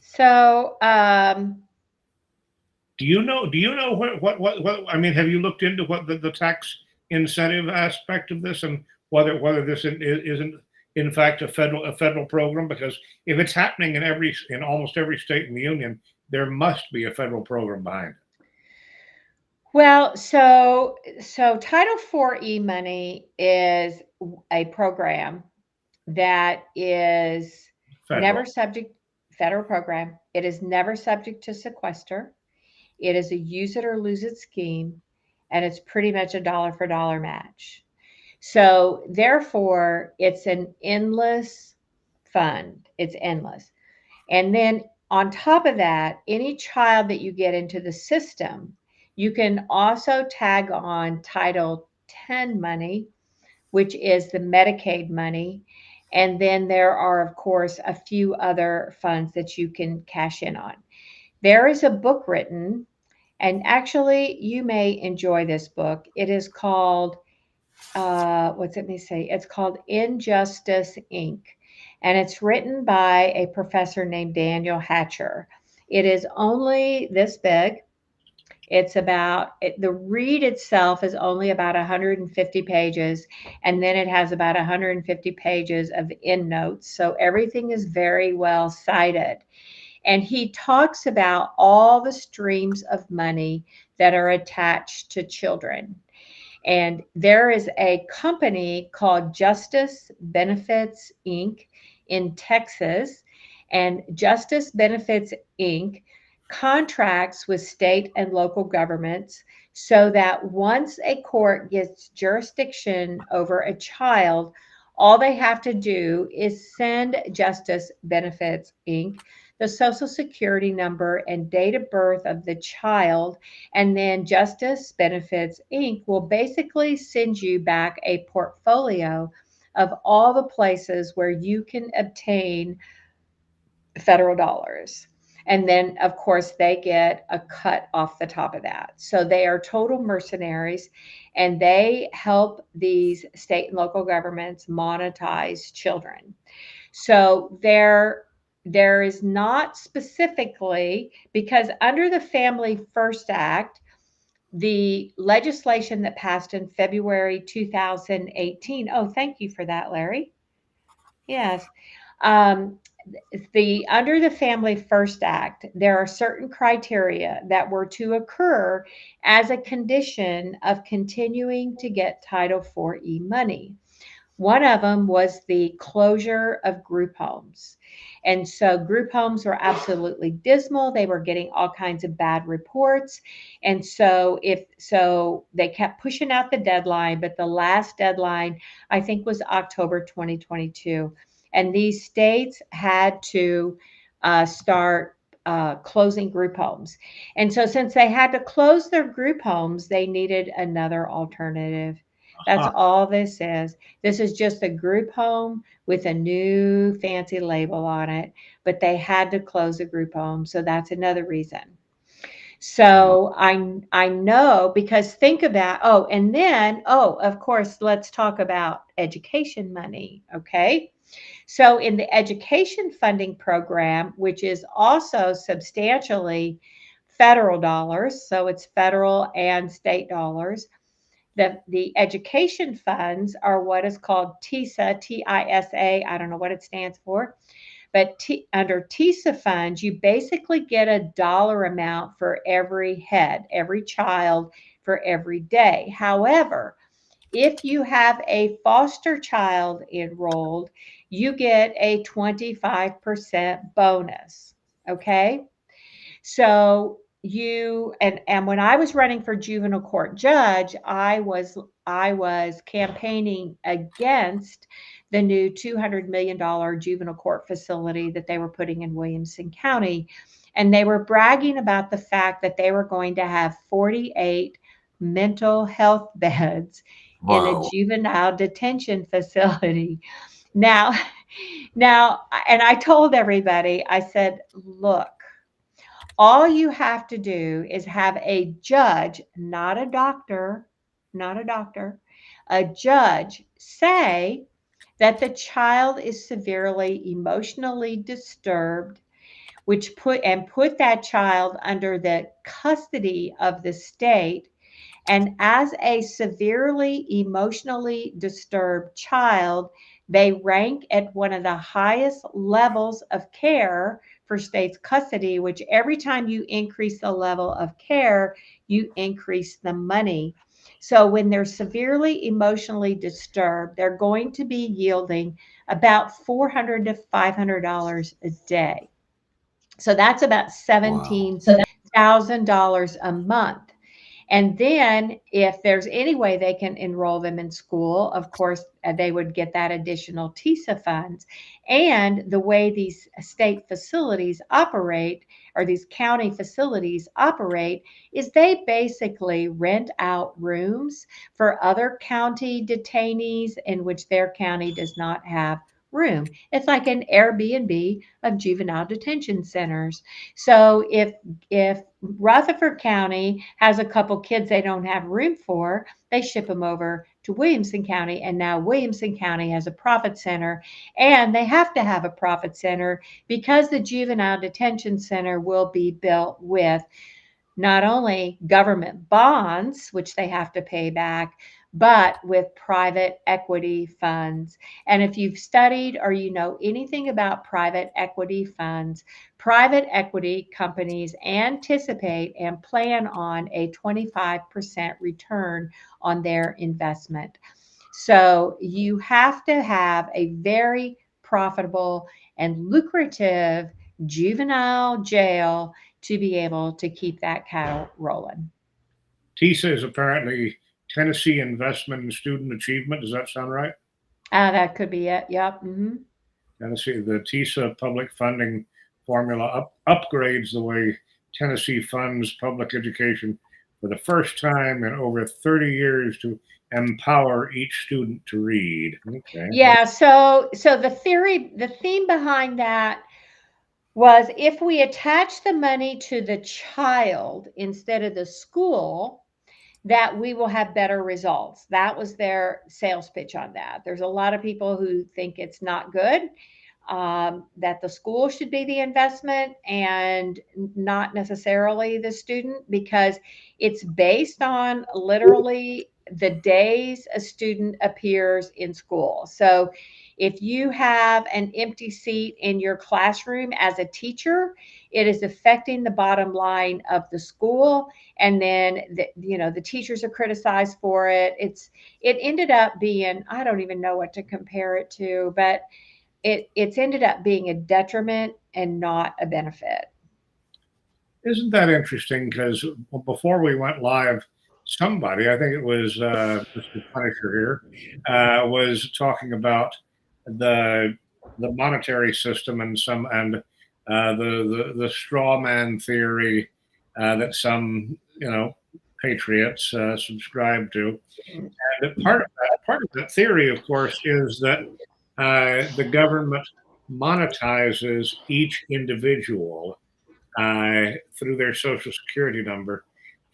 So, do you know what I mean? Have you looked into what the tax incentive aspect of this, and whether this isn't in fact a federal program? Because if it's happening in almost every state in the union, there must be a federal program behind it. Well, so Title 4E money is a program that is never subject, federal program. It is never subject to sequester. It is a use it or lose it scheme, and it's pretty much a dollar for dollar match. So therefore, it's an endless fund. It's endless. And then on top of that, any child that you get into the system, you can also tag on Title 10 money, which is the Medicaid money. And then there are, of course, a few other funds that you can cash in on. There is a book written, and actually you may enjoy this book. It is called, it's called Injustice, Inc. And it's written by a professor named Daniel Hatcher. It is only this big. It's the read itself is only about 150 pages, and then it has about 150 pages of endnotes. So everything is very well cited. And he talks about all the streams of money that are attached to children. And there is a company called Justice Benefits, Inc. in Texas, and Justice Benefits, Inc. contracts with state and local governments so that once a court gets jurisdiction over a child, all they have to do is send Justice Benefits, Inc. the social security number and date of birth of the child, and then Justice Benefits, Inc. will basically send you back a portfolio of all the places where you can obtain federal dollars. And then, of course, they get a cut off the top of that. So they are total mercenaries, and they help these state and local governments monetize children. So there is not specifically, because under the Family First Act, the legislation that passed in February 2018. Oh, thank you for that, Larry. Yes. Um, under the Family First Act, there are certain criteria that were to occur as a condition of continuing to get Title IV-E money. One of them was the closure of group homes. And so group homes were absolutely dismal. They were getting all kinds of bad reports. And so they kept pushing out the deadline, but the last deadline I think was October 2022. And these states had to start closing group homes. And so since they had to close their group homes, they needed another alternative. That's all this is. This is just a group home with a new fancy label on it, but they had to close a group home. So that's another reason. So I know, because think about, of course, let's talk about education money. Okay. So in the education funding program, which is also substantially federal dollars, so it's federal and state dollars, the education funds are what is called TISA, T-I-S-A. I don't know what it stands for, but under TISA funds, you basically get a dollar amount for every head, every child, for every day. However, if you have a foster child enrolled, you get a 25% bonus. Okay. So and when I was running for juvenile court judge, I was campaigning against the new $200 million juvenile court facility that they were putting in Williamson County. And they were bragging about the fact that they were going to have 48 mental health beds in a juvenile detention facility. Now, and I told everybody, I said, look, all you have to do is have a judge, not a doctor, a judge say that the child is severely emotionally disturbed, put that child under the custody of the state. And as a severely emotionally disturbed child, they rank at one of the highest levels of care for state's custody, which every time you increase the level of care, you increase the money. So when they're severely emotionally disturbed, they're going to be yielding about $400 to $500 a day. So that's about $17,000 a month. And then if there's any way they can enroll them in school, of course, they would get that additional TISA funds. And the way these state facilities operate, or these county facilities operate, is they basically rent out rooms for other county detainees in which their county does not have room. It's like an Airbnb of juvenile detention centers. So if Rutherford County has a couple kids they don't have room for, they ship them over to Williamson County, and now Williamson County has a profit center, and they have to have a profit center because the juvenile detention center will be built with not only government bonds, which they have to pay back, but with private equity funds. And if you've studied or you know anything about private equity funds, private equity companies anticipate and plan on a 25% return on their investment. So you have to have a very profitable and lucrative juvenile jail to be able to keep that cattle rolling. TISA is apparently Tennessee Investment in Student Achievement. Does that sound right? That could be it. Yep. Mm-hmm. Tennessee, the TISA public funding formula upgrades the way Tennessee funds public education for the first time in over 30 years to empower each student to read. Okay. Yeah. So the theme behind that was if we attach the money to the child instead of the school, that we will have better results. That was their sales pitch on that. There's a lot of people who think it's not good. that the school should be the investment and not necessarily the student, because it's based on literally the days a student appears in school. So if you have an empty seat in your classroom as a teacher, it is affecting the bottom line of the school. And then, the teachers are criticized for it. It ended up being, I don't even know what to compare it to, but it's ended up being a detriment and not a benefit. Isn't that interesting? Because before we went live, somebody, I think it was Mr. Punisher here, was talking about the monetary system and the straw man theory that some patriots subscribe to. And part of that theory, of course, is that the government monetizes each individual through their social security number,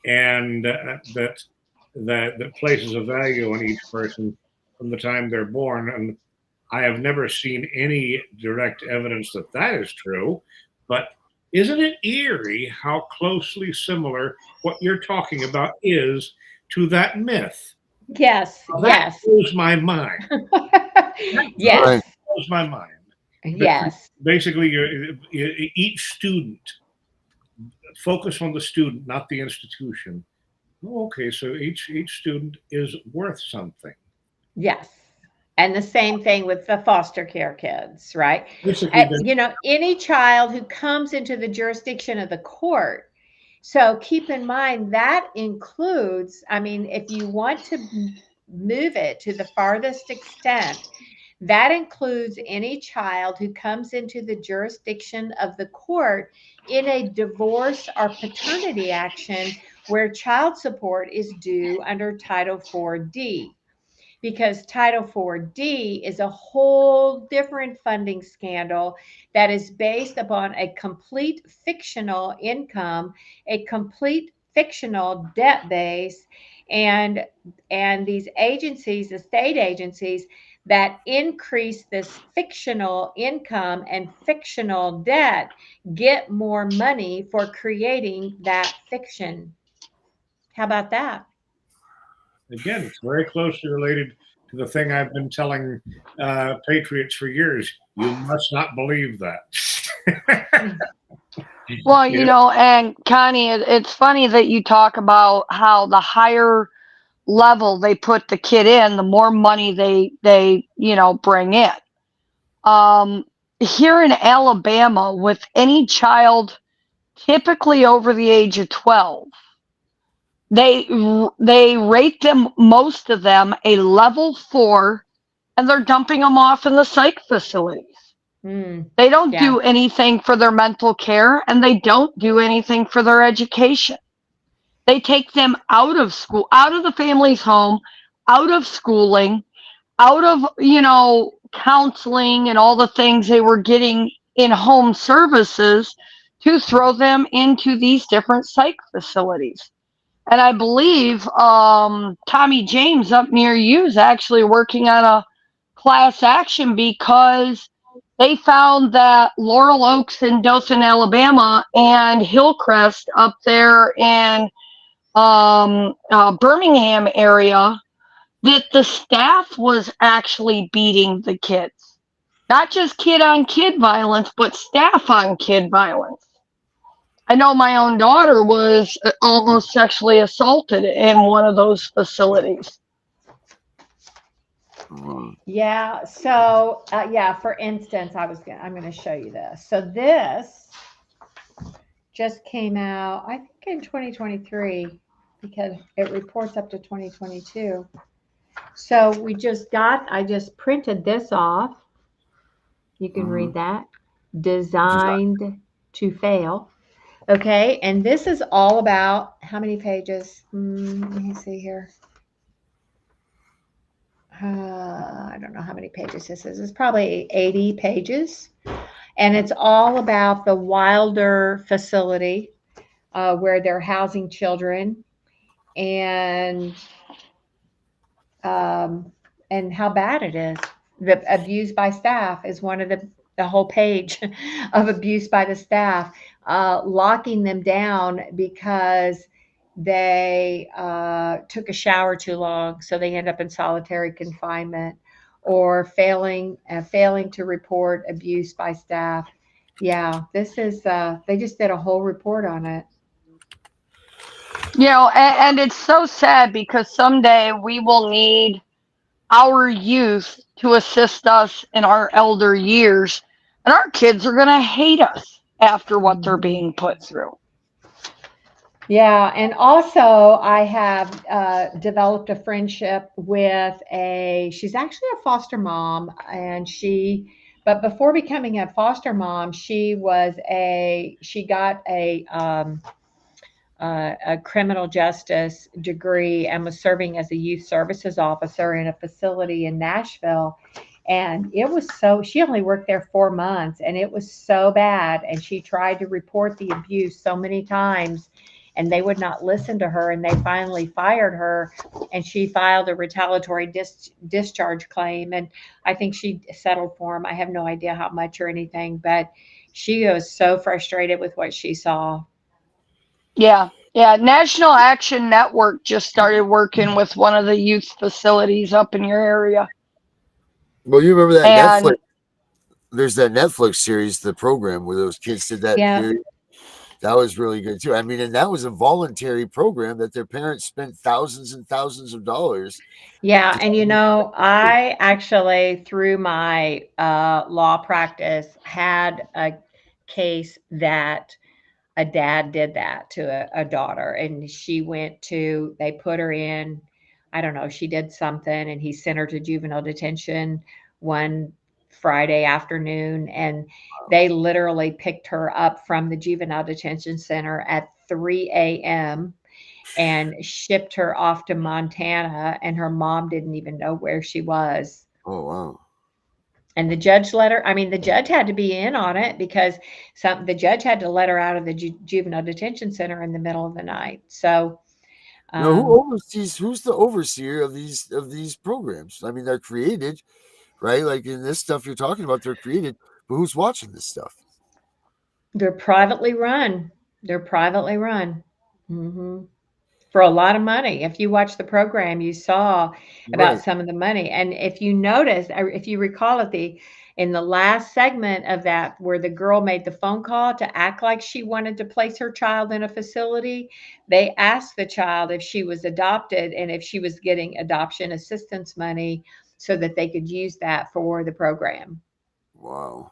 and that places a value on each person from the time they're born. And I have never seen any direct evidence that that is true, but isn't it eerie how closely similar what you're talking about is to that myth? Yes, Now, that blows my mind. Yes. That blows my mind. Yes. Basically, each student, focus on the student, not the institution. Oh, okay, so each student is worth something. Yes. And the same thing with the foster care kids, right? Any child who comes into the jurisdiction of the court. So keep in mind that includes, if you want to move it to the farthest extent, that includes any child who comes into the jurisdiction of the court in a divorce or paternity action where child support is due under Title IV-D. Because Title IV-D is a whole different funding scandal that is based upon a complete fictional income, a complete fictional debt base, and these agencies, the state agencies that increase this fictional income and fictional debt, get more money for creating that fiction. How about that? Again, it's very closely related to the thing I've been telling patriots for years. You must not believe that. Well, and Connie, it's funny that you talk about how the higher level they put the kid in, the more money they bring in. Here in Alabama, with any child typically over the age of 12, they rate them, most of them, a level 4, and they're dumping them off in the psych facilities. They don't do anything for their mental care, and they don't do anything for their education. They take them out of school, out of the family's home, out of schooling, out of, counseling and all the things they were getting in home services, to throw them into these different psych facilities. And I believe Tommy James up near you is actually working on a class action because they found that Laurel Oaks in Dothan, Alabama, and Hillcrest up there in Birmingham area, that the staff was actually beating the kids. Not just kid-on-kid violence, but staff-on-kid violence. I know my own daughter was almost sexually assaulted in one of those facilities. Yeah. So, for instance, I'm going to show you this. So this just came out, I think, in 2023, because it reports up to 2022. So I just printed this off. You can read that. Designed to fail. Okay. And this is all about how many pages? Let me see here. I don't know how many pages this is. It's probably 80 pages. And it's all about the Wilder facility where they're housing children, and how bad it is. The abuse by staff is one of the a whole page of abuse by the staff, locking them down because they took a shower too long, so they end up in solitary confinement, or failing to report abuse by staff. Yeah, this is they just did a whole report on it. You know, and it's so sad because someday we will need our youth to assist us in our elder years, and our kids are going to hate us after what they're being put through. Yeah, and also I have developed a friendship with she's actually a foster mom, and but before becoming a foster mom, she got a criminal justice degree and was serving as a youth services officer in a facility in Nashville. And she only worked there 4 months, and it was so bad. And she tried to report the abuse so many times, and they would not listen to her. And they finally fired her, and she filed a retaliatory discharge claim. And I think she settled for him. I have no idea how much or anything, but she was so frustrated with what she saw. Yeah. Yeah. National Action Network just started working with one of the youth facilities up in your area. Well, you remember that And Netflix? There's that Netflix series, The Program, where those kids did that. Yeah. That was really good too. I mean, and that was a voluntary program that their parents spent thousands and thousands of dollars. Yeah, and I actually, through my law practice, had a case that a dad did that to a daughter, and they put her in, I don't know, she did something, and he sent her to juvenile detention one Friday afternoon, and they literally picked her up from the juvenile detention center at 3 a.m. and shipped her off to Montana, and her mom didn't even know where she was. Oh, wow. And the judge the judge had to be in on it because the judge had to let her out of the juvenile detention center in the middle of the night. So, Now, who's the overseer of these programs? I mean, they're created, right? Like in this stuff you're talking about, they're created, but who's watching this stuff? they're privately run. Hmm For a lot of money. If you watch the program, you saw about Right. some of the money. And if you notice, if you recall in the last segment of that, where the girl made the phone call to act like she wanted to place her child in a facility, they asked the child if she was adopted and if she was getting adoption assistance money so that they could use that for the program. Wow.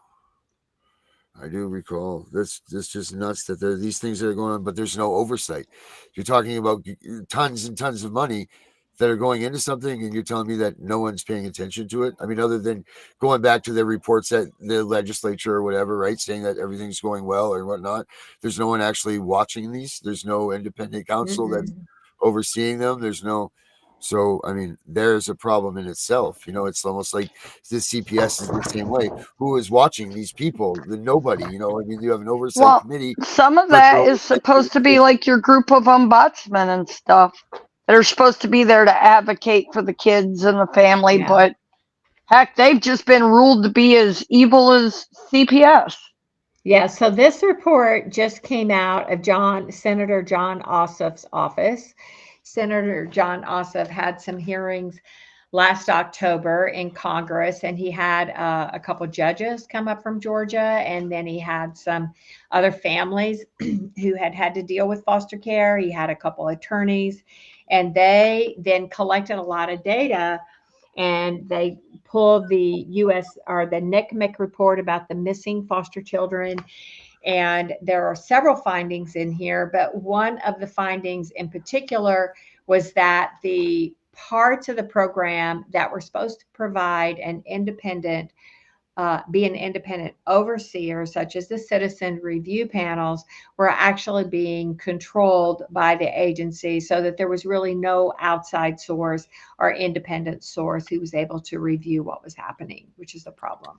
I do recall. That's just nuts that there are these things that are going on, but there's no oversight. You're talking about tons and tons of money that are going into something, and you're telling me that no one's paying attention to it. I mean, other than going back to the reports at the legislature or whatever, right, saying that everything's going well or whatnot. There's no one actually watching these. There's no independent counsel that's Mm-mm. overseeing them. There's no. So, I mean, there's a problem in itself. It's almost like the CPS is the same way. Who is watching these people? Nobody. I mean, you have an oversight well, committee, some of but that is supposed to be like your group of ombudsmen and stuff that are supposed to be there to advocate for the kids and the family, Yeah. but heck, they've just been ruled to be as evil as CPS. Yeah, so this report just came out of Senator John Ossoff's office. Senator John Ossoff had some hearings last October in Congress, and he had a couple judges come up from Georgia, and then he had some other families who had to deal with foster care. He had a couple attorneys, and they then collected a lot of data, and they pulled the U.S. or the NCMEC report about the missing foster children. And there are several findings in here, but one of the findings in particular was that the parts of the program that were supposed to provide be an independent overseer, such as the citizen review panels, were actually being controlled by the agency, so that there was really no outside source or independent source who was able to review what was happening, which is a problem.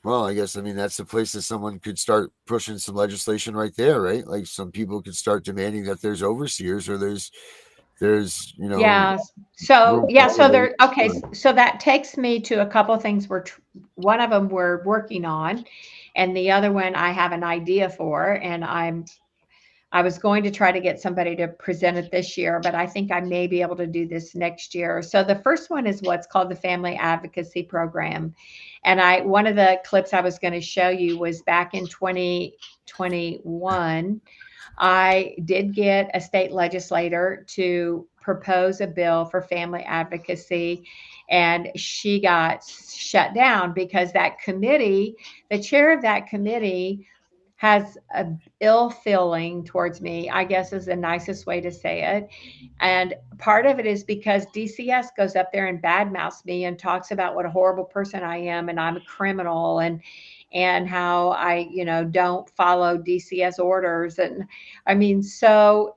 Well, I guess, I mean, that's the place that someone could start pushing some legislation right there, right? Like some people could start demanding that there's overseers or there's there's, Yeah. So room yeah. for So there. elevation. Okay. So that takes me to a couple of things. One of them we're working on, and the other one I have an idea for, and I was going to try to get somebody to present it this year, but I think I may be able to do this next year. So the first one is what's called the Family Advocacy Program. And one of the clips I was going to show you was back in 2021. I did get a state legislator to propose a bill for family advocacy, and she got shut down because that committee, the chair of that committee, has a ill feeling towards me, I guess is the nicest way to say it. And part of it is because DCS goes up there and badmouths me and talks about what a horrible person I am and I'm a criminal and how I, don't follow DCS orders. And I mean, so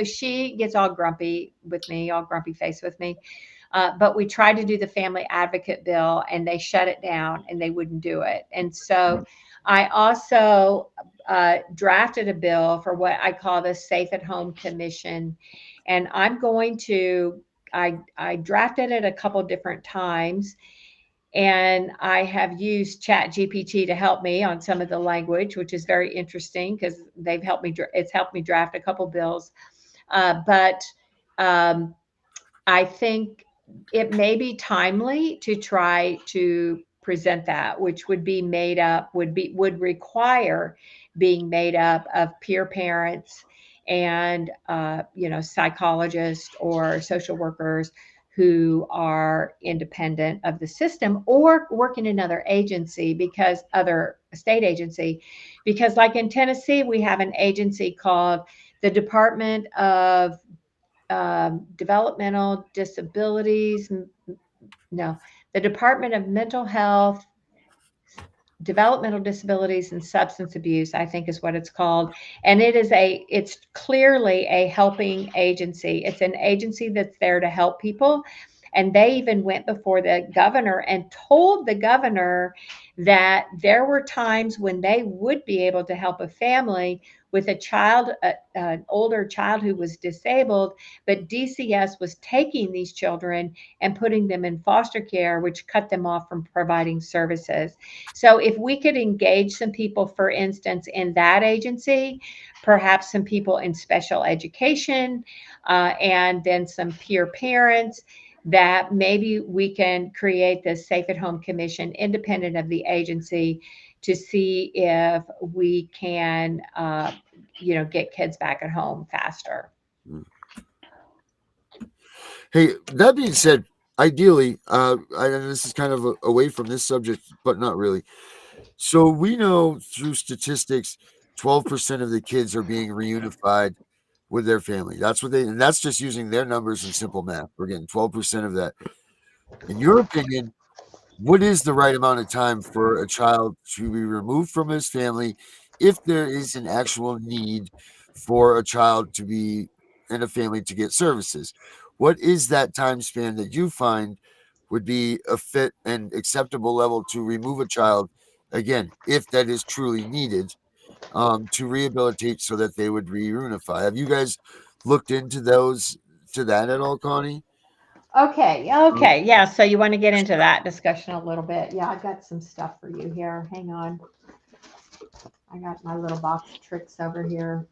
she gets all grumpy with me, all grumpy face with me. But we tried to do the family advocate bill and they shut it down and they wouldn't do it. And so I also drafted a bill for what I call the Safe at Home Commission. And I'm going to, I drafted it a couple different times. And I have used Chat GPT to help me on some of the language, which is very interesting because they've helped me. It's helped me draft a couple bills. But I think it may be timely to try to present that, which would be made up, would require being made up of peer parents and psychologists or social workers who are independent of the system or work in another agency, because other state agency, because like in Tennessee, we have an agency called the Department of Developmental Disabilities. No, the Department of Mental Health, Developmental Disabilities and Substance Abuse, I think is what it's called. And it's clearly a helping agency. It's an agency that's there to help people. And they even went before the governor and told the governor that there were times when they would be able to help a family with a child, an older child who was disabled, but DCS was taking these children and putting them in foster care, which cut them off from providing services. So if we could engage some people, for instance, in that agency, perhaps some people in special education, and then some peer parents, that maybe we can create this Safe at Home Commission independent of the agency to see if we can, get kids back at home faster. Hey, that being said, ideally, this is kind of away from this subject, but not really. So we know through statistics, 12% of the kids are being reunified with their family. That's what and that's just using their numbers in simple math. We're getting 12% of that. In your opinion, what is the right amount of time for a child to be removed from his family if there is an actual need for a child to be in a family to get services? What is that time span that you find would be a fit and acceptable level to remove a child, again, if that is truly needed, to rehabilitate so that they would reunify? Have you guys looked into that at all, Connie? Okay. Yeah. So you want to get into that discussion a little bit. Yeah, I've got some stuff for you here. Hang on. I got my little box of tricks over here.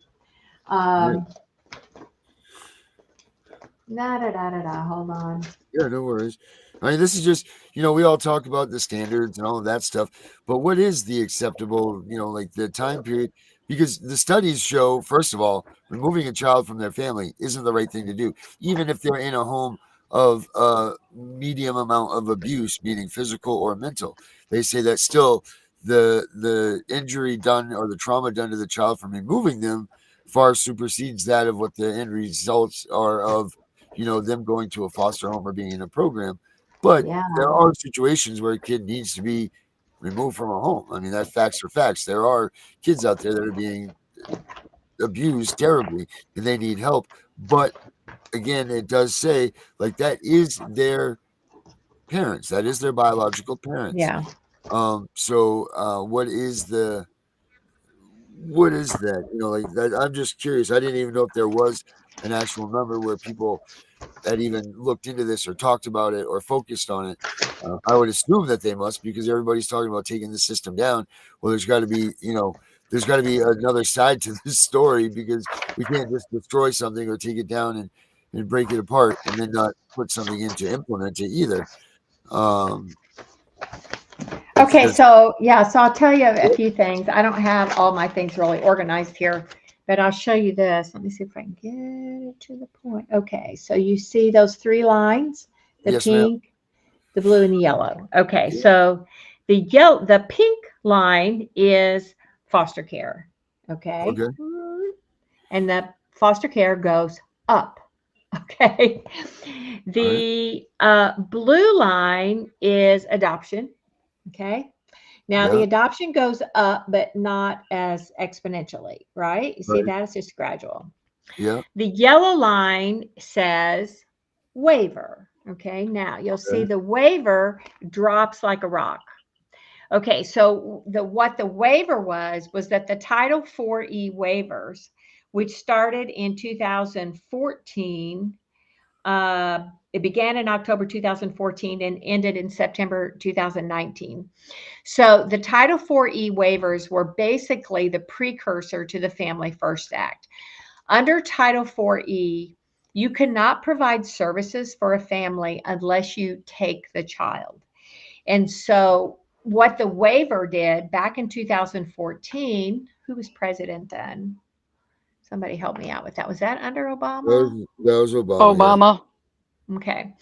Hold on. Yeah, no worries. I mean, this is just, we all talk about the standards and all of that stuff, but what is the acceptable, like the time period? Because the studies show, first of all, removing a child from their family isn't the right thing to do, even if they're in a home of a medium amount of abuse, meaning physical or mental. They say that still the injury done or the trauma done to the child from removing them far supersedes that of what the end results are of them going to a foster home or being in a program. But there are situations where a kid needs to be removed from a home. I mean, that facts are facts. There are kids out there that are being abused terribly and they need help. But again, it does say like that is their parents. That is their biological parents. Yeah. So what is the what is that? You know, like that, I'm just curious. I didn't even know if there was an actual number where people that even looked into this or talked about it or focused on it. I would assume that they must, because everybody's talking about taking the system down. Well, there's got to be, there's got to be another side to this story, because we can't just destroy something or take it down and break it apart and then not put something in to implement it either. Okay, so I'll tell you a few things. I don't have all my things really organized here, but I'll show you this. Let me see if I can get it to the point. Okay, so you see those three lines, the Yes, pink, the blue, and the yellow. Okay, so the pink line is foster care. Okay. And the foster care goes up. Okay. The blue line is adoption. Okay. Now the adoption goes up, but not as exponentially, right? You see that? It's just gradual. Yeah. The yellow line says waiver. Okay. Now you'll see the waiver drops like a rock. Okay. So what the waiver was that the Title 4E waivers, which started in 2014, it began in October 2014 and ended in September 2019. So the Title 4E waivers were basically the precursor to the Family First Act. Under Title 4E, you cannot provide services for a family unless you take the child. And so what the waiver did back in 2014, who was president then? Somebody help me out with that. Was that under Obama? That was Obama. Obama. Yeah. Okay.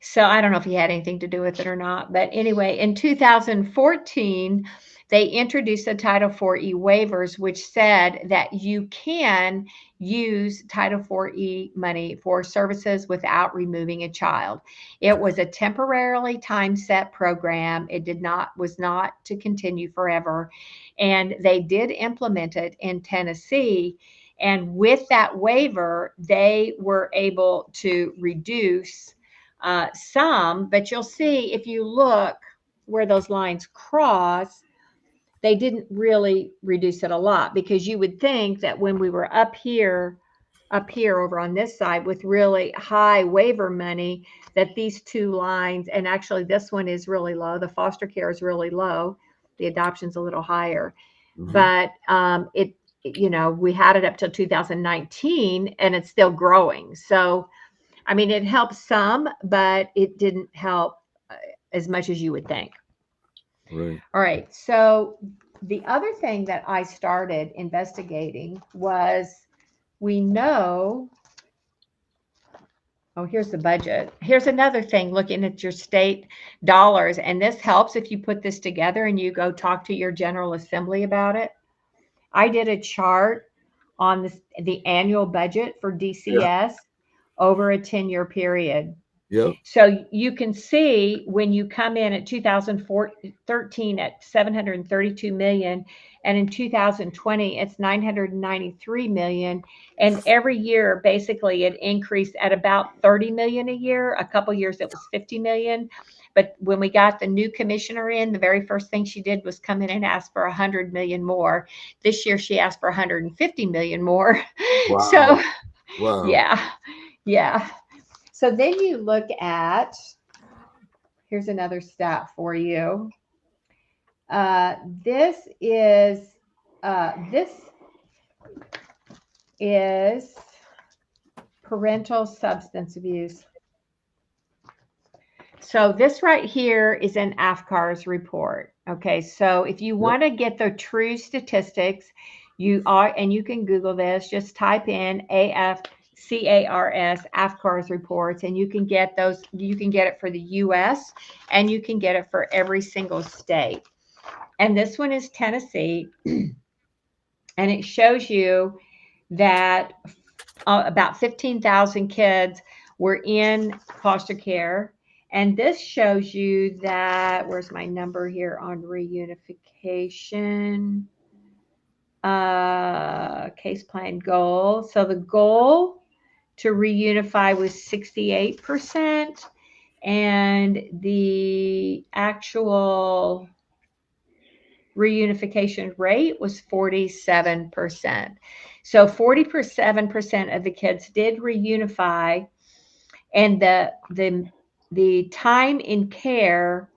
So I don't know if he had anything to do with it or not. But anyway, in 2014, they introduced the Title 4E waivers, which said that you can use Title 4E money for services without removing a child. It was a temporarily time set program. It was not to continue forever. And they did implement it in Tennessee. And with that waiver, they were able to reduce some, but you'll see if you look where those lines cross, they didn't really reduce it a lot, because you would think that when we were up here over on this side with really high waiver money, that these two lines, and actually this one is really low, the foster care is really low, the adoption's a little higher, but we had it up till 2019 and it's still growing. So I mean, it helped some, but it didn't help as much as you would think. Right. All right. So the other thing that I started investigating was, we know, here's the budget. Here's another thing, looking at your state dollars. And this helps if you put this together and you go talk to your General Assembly about it. I did a chart on the annual budget for DCS over a 10-year period. Yeah. So you can see when you come in at 2013 at 732 million, and in 2020 it's 993 million, and every year basically it increased at about 30 million a year. A couple years it was 50 million. But when we got the new commissioner in, the very first thing she did was come in and ask for 100 million more. This year she asked for 150 million more. Wow. So wow. Yeah. So then you look at, here's another stat for you. This is parental substance abuse. So this right here is an AFCAR's report. Okay, so if you want to get the true statistics, and you can Google this, just type in AFCAR's reports, and you can get those. You can get it for the U.S. and you can get it for every single state. And this one is Tennessee, and it shows you that about 15,000 kids were in foster care. And this shows you that, where's my number here on reunification? Case plan goal. So the goal to reunify was 68%, and the actual reunification rate was 47%. So 47% of the kids did reunify, and the time in care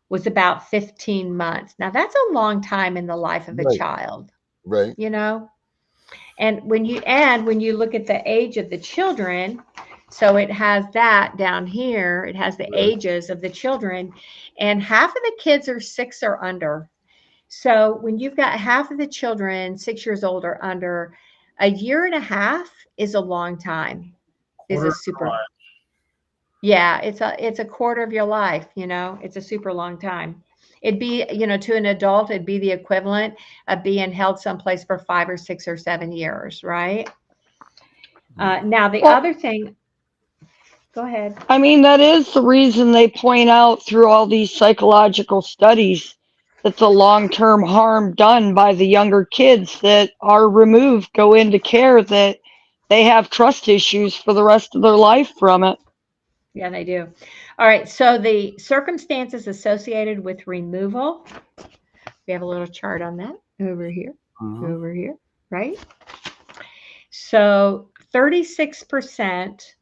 was about 15 months. Now that's a long time in the life of a Right. child, Right. you know? And when you look at the age of the children, so it has that down here, it has the ages of the children, and half of the kids are 6 or under. So when you've got half of the children 6 years old or under, a year and a half is a long time. Is a super, yeah, it's a quarter of your life, you know, it's a super long time. It'd be, you know, to an adult, it'd be the equivalent of being held someplace for 5 or 6 or 7 years, right? Now the other thing, go ahead. I mean, that is the reason they point out through all these psychological studies that the long-term harm done by the younger kids that are removed, go into care, that they have trust issues for the rest of their life from it. Yeah, they do. All right. So the circumstances associated with removal, we have a little chart on that over here, over here, right? So 36%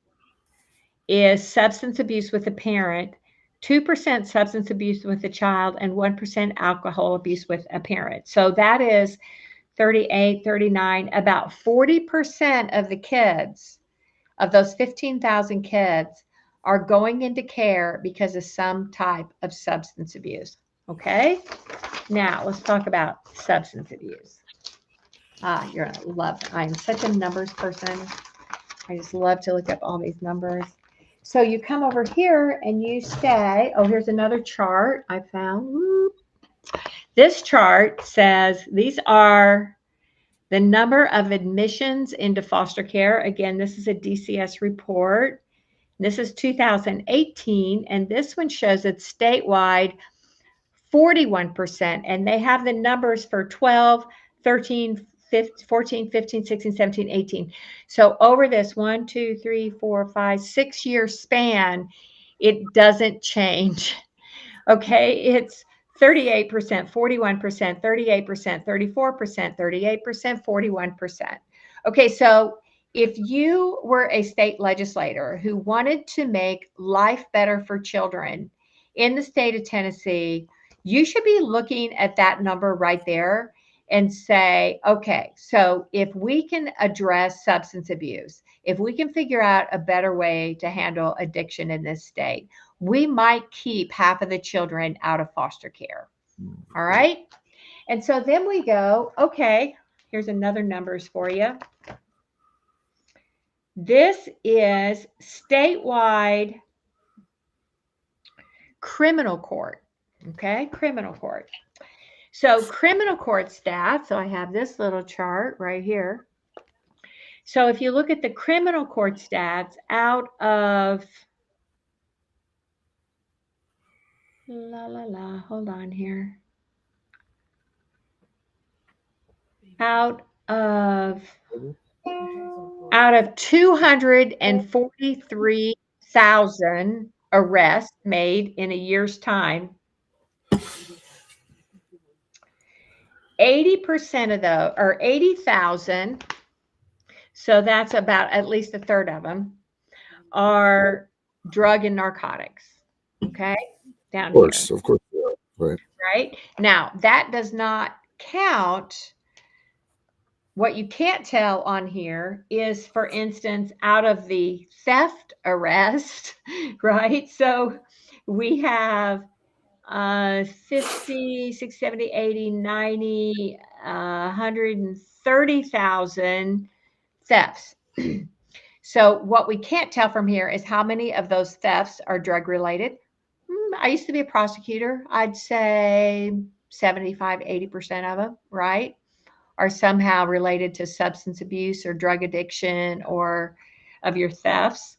is substance abuse with a parent, 2% substance abuse with a child, and 1% alcohol abuse with a parent. So that is 38, 39, about 40% of the kids, of those 15,000 kids, are going into care because of some type of substance abuse. Okay? Now, let's talk about substance abuse. You're going to love it. I'm such a numbers person. I just love to look up all these numbers. So you come over here and you say, oh, here's another chart I found. Whoop. This chart says these are the number of admissions into foster care. Again, this is a DCS report. This is 2018, and this one shows it's statewide 41%, and they have the numbers for 12, 13, 15, 14, 15, 16, 17, 18. So over this 1, 2, 3, 4, 5, 6 year span, it doesn't change. Okay, it's 38%, 41%, 38%, 34%, 38%, 41%. Okay, so if you were a state legislator who wanted to make life better for children in the state of Tennessee, you should be looking at that number right there and say, okay, so if we can address substance abuse, if we can figure out a better way to handle addiction in this state, we might keep half of the children out of foster care. All right. And so then we go, okay, here's another numbers for you. This is statewide criminal court. Okay, criminal court. So criminal court stats, so I have this little chart right here. So if you look at the criminal court stats out of, hold on here. Out of 243,000 arrests made in a year's time, 80% of those, or 80,000, so that's about at least a third of them, are drug and narcotics. Okay, down here. Of course, right. Right now, that does not count. What you can't tell on here is, for instance, out of the theft arrest, right? So we have 50, 60, 70, 80, 90, 130,000 thefts. So what we can't tell from here is how many of those thefts are drug related. I used to be a prosecutor. I'd say 75, 80% of them, right, are somehow related to substance abuse or drug addiction or of your thefts.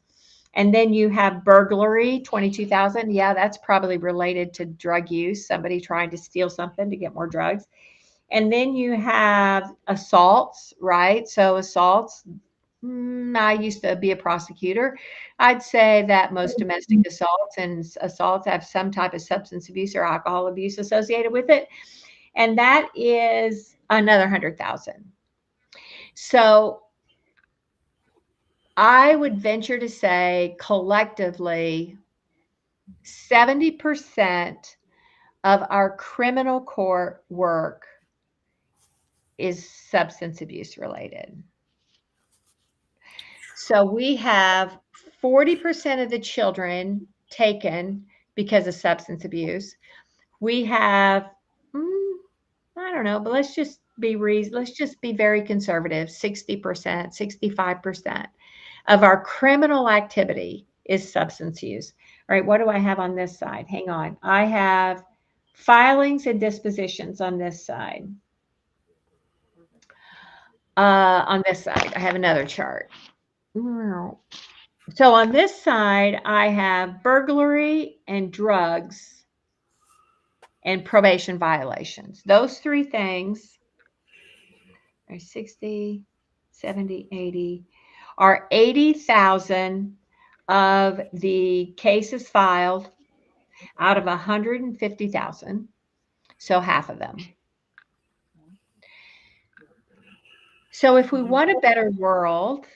And then you have burglary, 22,000. Yeah, that's probably related to drug use, somebody trying to steal something to get more drugs. And then you have assaults, right? So assaults, I used to be a prosecutor. I'd say that most domestic assaults have some type of substance abuse or alcohol abuse associated with it. and that is another 100,000. So I would venture to say collectively 70% of our criminal court work is substance abuse related. So we have 40% of the children taken because of substance abuse. We have, I don't know, but let's just be very conservative. 60%, 65% of our criminal activity is substance use. All right, what do I have on this side? Hang on. I have filings and dispositions on this side. On this side, I have another chart. So on this side, I have burglary and drugs and probation violations. Those three things are 60, 70, 80, are 80,000 of the cases filed out of 150,000. So half of them. So if we want a better world,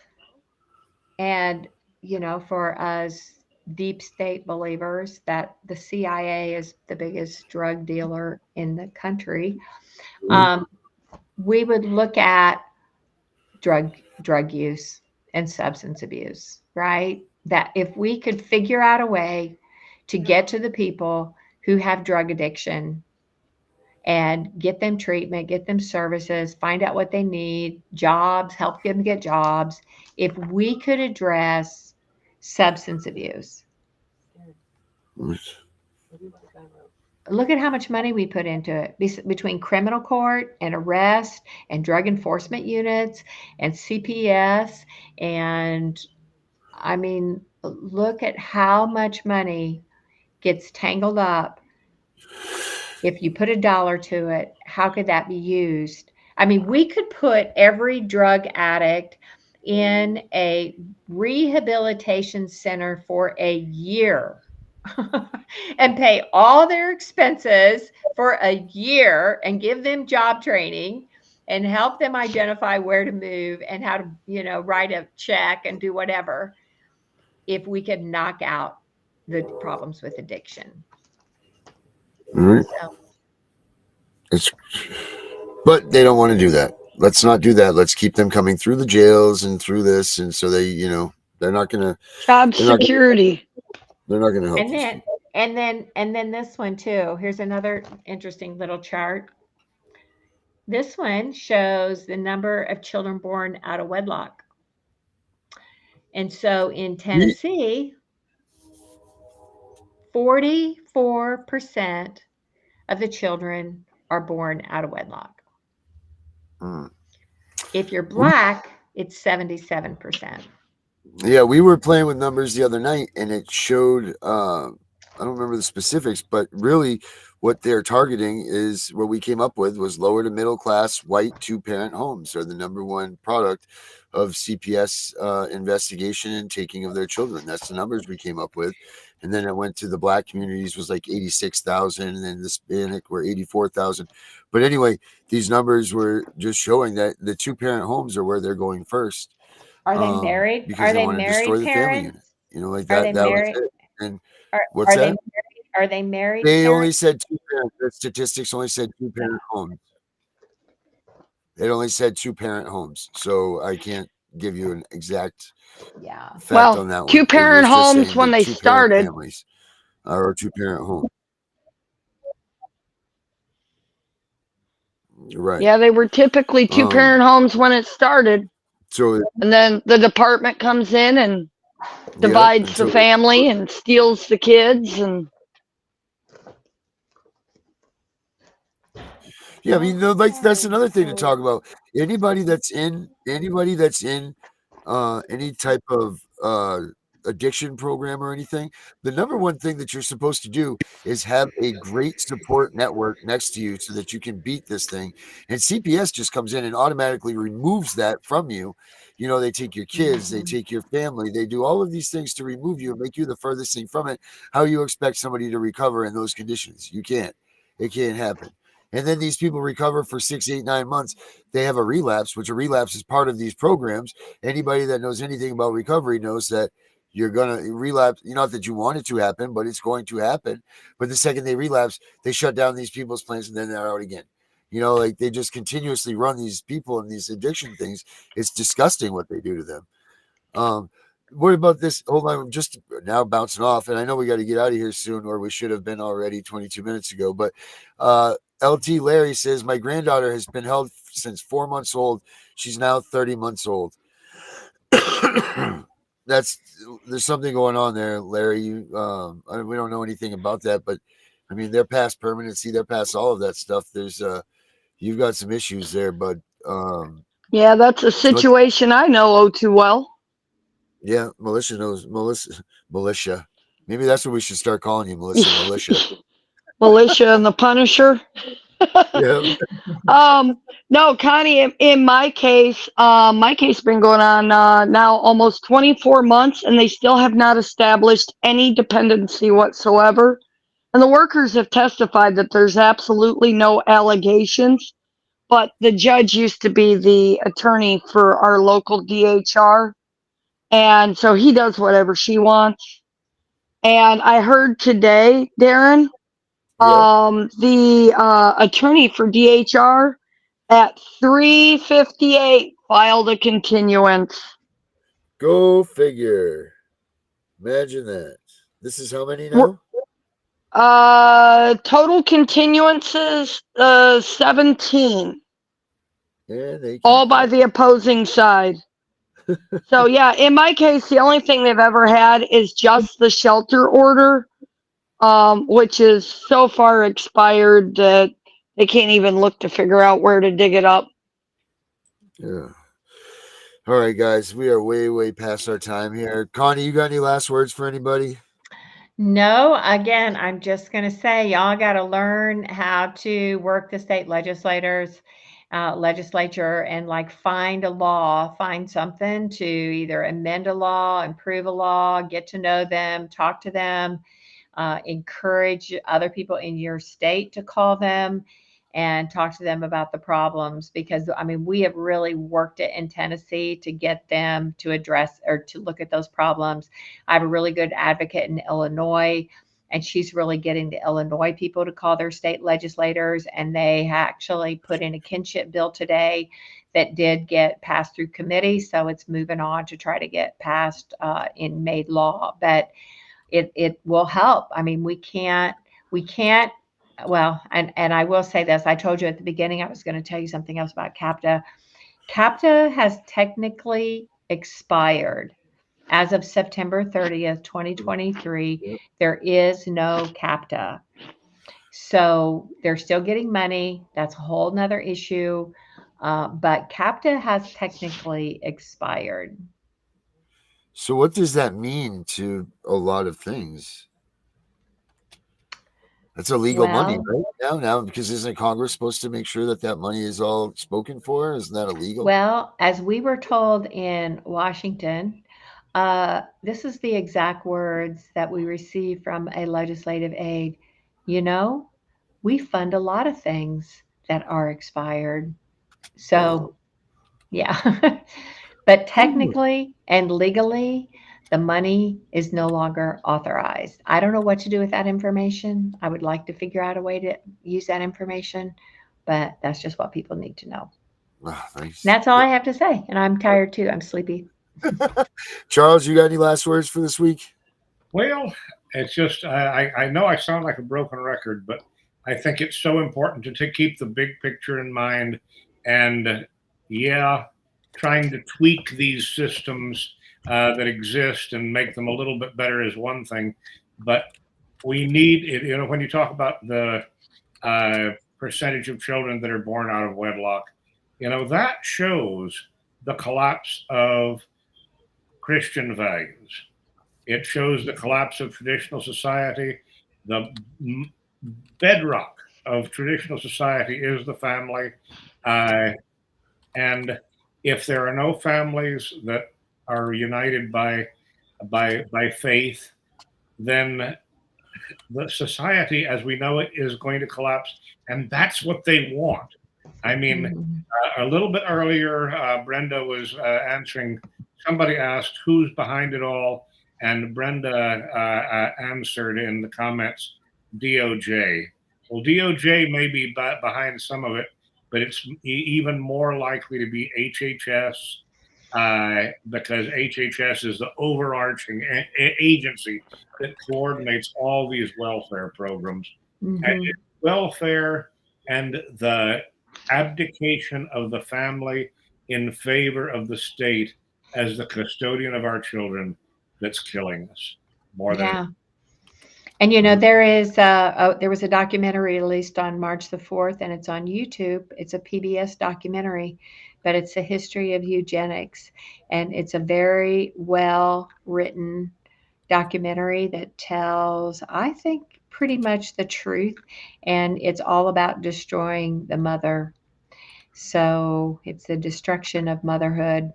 and, you know, for us deep state believers that the CIA is the biggest drug dealer in the country, we would look at drug use and substance abuse, right? That if we could figure out a way to get to the people who have drug addiction and get them treatment, get them services, find out what they need, jobs, help them get jobs. If we could address substance abuse, look at how much money we put into it between criminal court and arrest and drug enforcement units and CPS. And I mean, look at how much money gets tangled up. If you put $1 to it, how could that be used? I mean, we could put every drug addict in a rehabilitation center for a year and pay all their expenses for a year and give them job training and help them identify where to move and how to, you know, write a check and do whatever, if we could knock out the problems with addiction. All right. But they don't want to do that. Let's not do that. Let's keep them coming through the jails and through this, and so they, you know, they're not going to job security. They're not going to help. And then this one too. Here's another interesting little chart. This one shows the number of children born out of wedlock. And so in Tennessee, 44% of the children are born out of wedlock. If you're Black, it's 77%. Yeah, we were playing with numbers the other night, and it showed, I don't remember the specifics, but really what they're targeting is what we came up with was lower to middle class white 2-parent homes are the number one product of CPS investigation and taking of their children. That's the numbers we came up with. And then it went to the Black communities was like 86,000, and then the Hispanic were 84,000. But anyway, these numbers were just showing that the 2-parent homes are where they're going first. Are they married? Because are they they want to married destroy the family unit. parents? You know, like Are that. they That married? was it. And Are what's they that? married? Are they married? They parents? only said 2 parents. The statistics only said 2-parent homes. It only said 2-parent homes. So I can't give you an exact fact on that one. 2-parent homes when they started. Families or 2-parent homes. Right. Yeah, they were typically 2-parent homes when it started. So, and then the department comes in and divides the family and steals the kids. And yeah, I mean, like that's another thing to talk about. Anybody that's in any type of addiction program or anything, the number one thing that you're supposed to do is have a great support network next to you so that you can beat this thing. And CPS just comes in and automatically removes that from you. You know, they take your kids, they take your family, they do all of these things to remove you and make you the furthest thing from it. How you expect somebody to recover in those conditions? You can't. It can't happen. And then these people recover for 6, 8, 9 months. They have a relapse, which a relapse is part of these programs. Anybody that knows anything about recovery knows that you're going to relapse. Not that you want it to happen, but it's going to happen. But the second they relapse, they shut down these people's plans and then they're out again. Like they just continuously run these people and these addiction things. It's disgusting what they do to them. What about this? Hold on, I'm just now bouncing off, and I know we got to get out of here soon, or we should have been already 22 minutes ago. But LT Larry says, my granddaughter has been held since 4 months old. She's now 30 months old. There's something going on there, Larry. We don't know anything about that, but I mean, they're past permanency. They're past all of that stuff. You've got some issues there, but yeah, that's a situation I know oh too well. Yeah, Militia knows Militia. Maybe that's what we should start calling you, Melissa. Militia. Militia and the Punisher. Yeah. No, Connie, in my case been going on now almost 24 months, and they still have not established any dependency whatsoever. And the workers have testified that there's absolutely no allegations, but the judge used to be the attorney for our local DHR, and so he does whatever she wants. And I heard today, Darren, the attorney for DHR at 3:58 filed a continuance. Go figure. Imagine that. This is how many now? Total continuances, 17. Yeah, all by the opposing side. So yeah, in my case, the only thing they've ever had is just the shelter order, which is so far expired that they can't even look to figure out where to dig it up. Yeah. All right, guys, we are way past our time here. Connie, you got any last words for anybody? No, again, I'm just going to say y'all got to learn how to work the state legislature and like find a law, find something to either amend a law, improve a law, get to know them, talk to them, encourage other people in your state to call them and talk to them about the problems, because I mean, we have really worked it in Tennessee to get them to address or to look at those problems. I have a really good advocate in Illinois, and she's really getting the Illinois people to call their state legislators, and they actually put in a kinship bill today that did get passed through committee, so it's moving on to try to get passed in made law. But it will help. I mean, we can't well, and I will say this, I told you at the beginning I was going to tell you something else about CAPTA. CAPTA has technically expired. As of September 30th, 2023, there is no CAPTA. So they're still getting money. That's a whole nother issue. But CAPTA has technically expired. So what does that mean to a lot of things? That's illegal money right now, because isn't Congress supposed to make sure that that money is all spoken for? Isn't that illegal? Well, as we were told in Washington, this is the exact words that we received from a legislative aide. We fund a lot of things that are expired. So, yeah. But technically and legally, the money is no longer authorized. I don't know what to do with that information. I would like to figure out a way to use that information, but that's just what people need to know. Nice. That's all I have to say. And I'm tired too. I'm sleepy. Charles, you got any last words for this week? Well, it's just, I know I sound like a broken record, but I think it's so important to keep the big picture in mind. And trying to tweak these systems that exist and make them a little bit better is one thing, but we need it. When you talk about the percentage of children that are born out of wedlock, that shows the collapse of Christian values. It shows the collapse of traditional society. The bedrock of traditional society is the family, and if there are no families that are united by faith, then the society as we know it is going to collapse, and that's what they want. I mean, a little bit earlier, Brenda was answering. Somebody asked who's behind it all, and Brenda answered in the comments, DOJ. Well, DOJ may be behind some of it, but it's even more likely to be HHS, because HHS is the overarching agency that coordinates all these welfare programs. And it's welfare and the abdication of the family in favor of the state as the custodian of our children that's killing us more than. And you know, there was a documentary released on March the 4th, and it's on YouTube. It's a PBS documentary, but it's a history of eugenics, and it's a very well written documentary that tells, I think, pretty much the truth, and it's all about destroying the mother. So it's the destruction of motherhood.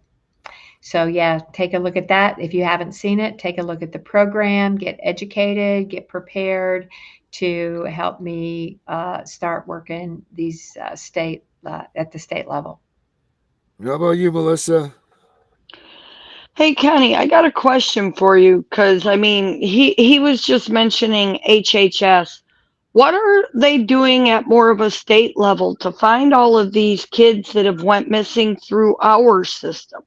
So yeah, take a look at that. If you haven't seen it, take a look at the program, get educated, get prepared to help me start working these at the state level. How about you, Melissa? Hey, Connie, I got a question for you, because I mean, he was just mentioning HHS. What are they doing at more of a state level to find all of these kids that have went missing through our system?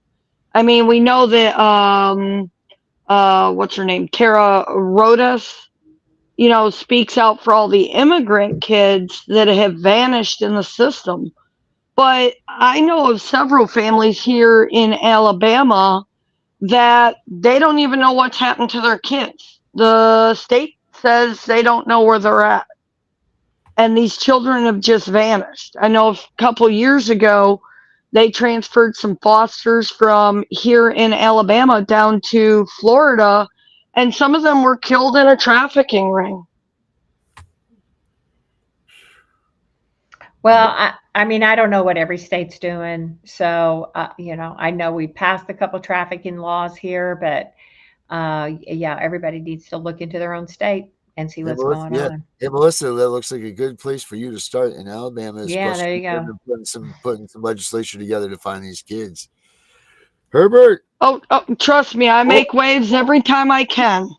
I mean, we know that what's her name, Tara Rodas, you know, speaks out for all the immigrant kids that have vanished in the system. But I know of several families here in Alabama that they don't even know what's happened to their kids. The state says they don't know where they're at. And these children have just vanished. I know a couple years ago, they transferred some fosters from here in Alabama down to Florida, and some of them were killed in a trafficking ring. Well, I mean, I don't know what every state's doing. So, you know, I know we passed a couple trafficking laws here, but yeah, everybody needs to look into their own state and see what's going on. Hey, Melissa, that looks like a good place for you to start in Alabama. Yeah, there you go. Putting some legislation together to find these kids. Herbert. Oh, trust me, I make waves every time I can.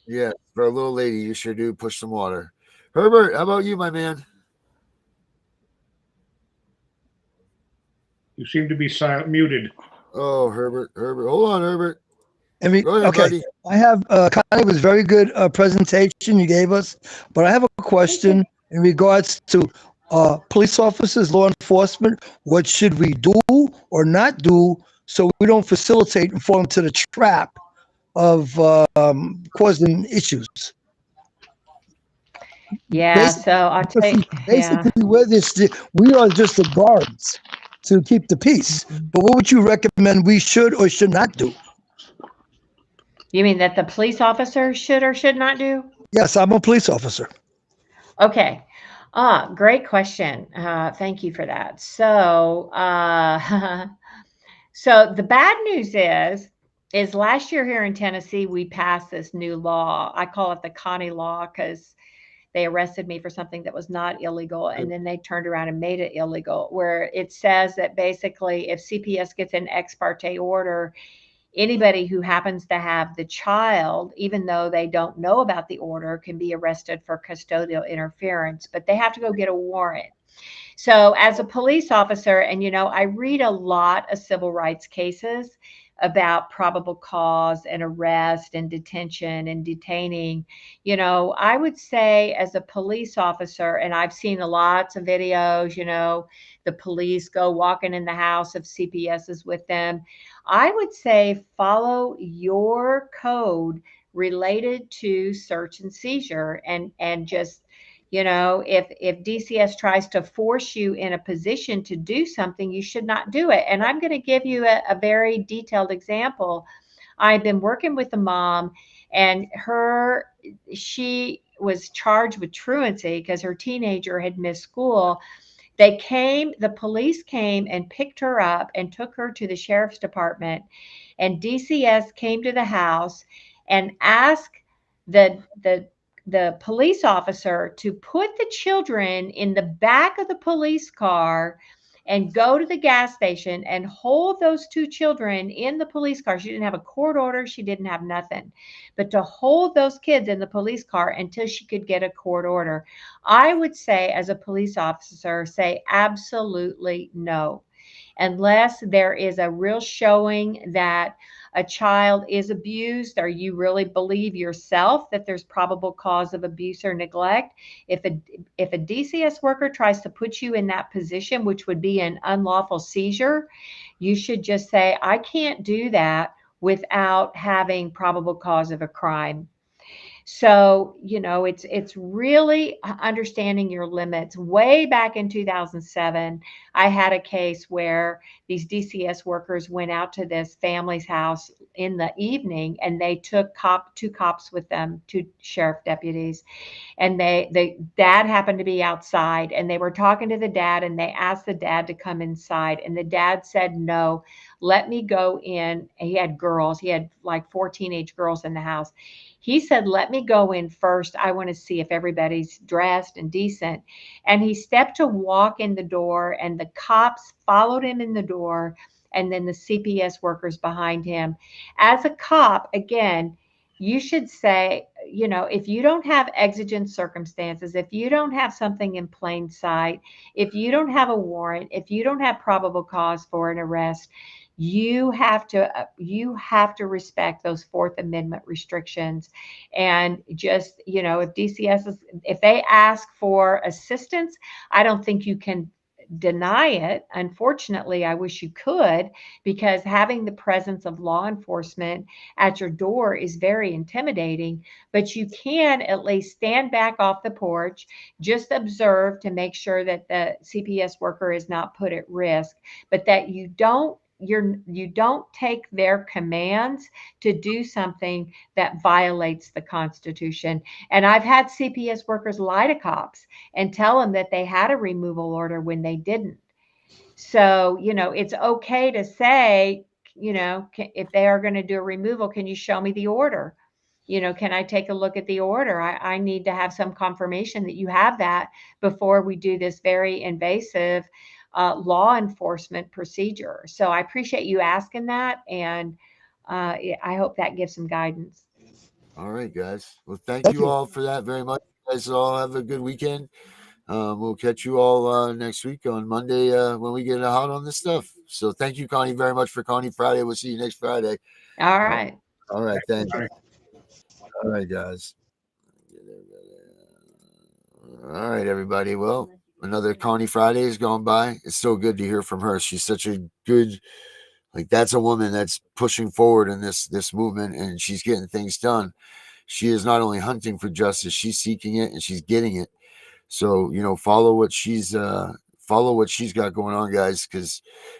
Yeah, for a little lady, you sure do push some water. Herbert, how about you, my man? You seem to be muted. Oh, Herbert. Hold on, Herbert. Go ahead, buddy. I have Connie, was very good presentation you gave us, but I have a question in regards to police officers, law enforcement. What should we do or not do so we don't facilitate and fall into the trap of causing issues? Yeah, so I'll take basically we are just the guards to keep the peace. But what would you recommend we should or should not do? You mean that the police officer should or should not do? Yes, I'm a police officer. Okay. Great question. Thank you for that. So, so the bad news is last year here in Tennessee, we passed this new law. I call it the Connie law because they arrested me for something that was not illegal, and then they turned around and made it illegal, where it says that basically if CPS gets an ex parte order, anybody who happens to have the child, even though they don't know about the order, can be arrested for custodial interference, but they have to go get a warrant. So as a police officer, and you know, I read a lot of civil rights cases about probable cause and arrest and detention and detaining. You know, I would say as a police officer, and I've seen lots of videos, you know, the police go walking in the house of CPSs with them. I would say follow your code related to search and seizure, and just, you know, if DCS tries to force you in a position to do something, you should not do it. And I'm going to give you a very detailed example. I've been working with a mom, and she was charged with truancy because her teenager had missed school. The police came and picked her up and took her to the sheriff's department, and DCS came to the house and asked the the police officer to put the children in the back of the police car and go to the gas station and hold those two children in the police car. She didn't have a court order. She didn't have nothing, but to hold those kids in the police car until she could get a court order. I would say, as a police officer, say absolutely no, unless there is a real showing that a child is abused, or you really believe yourself that there's probable cause of abuse or neglect. If a DCS worker tries to put you in that position, which would be an unlawful seizure, you should just say, I can't do that without having probable cause of a crime. So, it's really understanding your limits. Way back in 2007, I had a case where these DCS workers went out to this family's house in the evening, and they took two cops with them, two sheriff deputies. And the dad happened to be outside, and they were talking to the dad, and they asked the dad to come inside. And the dad said, no, let me go in. And he had girls. He had like 4 teenage girls in the house. He said, let me go in first. I want to see if everybody's dressed and decent. And he stepped to walk in the door, and the cops followed him in the door, and then the CPS workers behind him. As a cop, again, you should say, if you don't have exigent circumstances, if you don't have something in plain sight, if you don't have a warrant, if you don't have probable cause for an arrest, you have to respect those Fourth Amendment restrictions. And just, if they ask for assistance, I don't think you can deny it. Unfortunately, I wish you could, because having the presence of law enforcement at your door is very intimidating. But you can at least stand back off the porch, just observe to make sure that the CPS worker is not put at risk, but that you don't take their commands to do something that violates the Constitution. And I've had CPS workers lie to cops and tell them that they had a removal order when they didn't. So, it's okay to say, if they are going to do a removal, can you show me the order? Can I take a look at the order? I need to have some confirmation that you have that before we do this very invasive law enforcement procedure. So I appreciate you asking that, and I hope that gives some guidance. All right, guys. Well, thank you all for that very much. You guys all have a good weekend. We'll catch you all next week on Monday when we get hot on this stuff. So thank you, Connie, very much for Connie Friday. We'll see you next Friday. All right. All right. Thank you. All right, guys. All right, everybody. Well, another Connie Friday is gone by. It's so good to hear from her. She's such a good, that's a woman that's pushing forward in this movement, and she's getting things done. She is not only hunting for justice, she's seeking it, and she's getting it. So, follow what she's got going on, guys,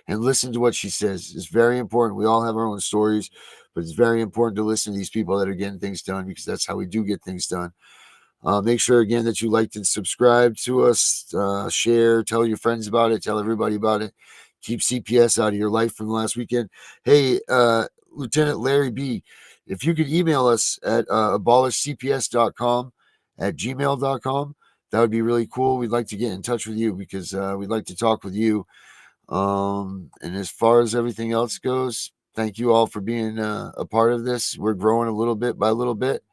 and listen to what she says. It's very important. We all have our own stories, but it's very important to listen to these people that are getting things done, because that's how we do get things done. Make sure, again, that you liked and subscribe to us, share, tell your friends about it, tell everybody about it. Keep CPS out of your life from last weekend. Hey, Lieutenant Larry B., if you could email us at abolishcps.com@gmail.com, that would be really cool. We'd like to get in touch with you, because we'd like to talk with you. And as far as everything else goes, thank you all for being a part of this. We're growing a little bit by little bit.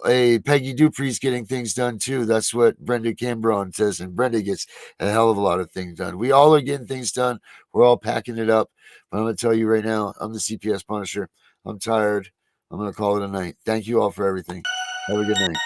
Hey, Peggy Dupree's getting things done too. That's what Brenda Cambron says, and Brenda gets a hell of a lot of things done. We all are getting things done. We're all packing it up. But I'm going to tell you right now, I'm the CPS Punisher. I'm tired. I'm going to call it a night. Thank you all for everything. Have a good night.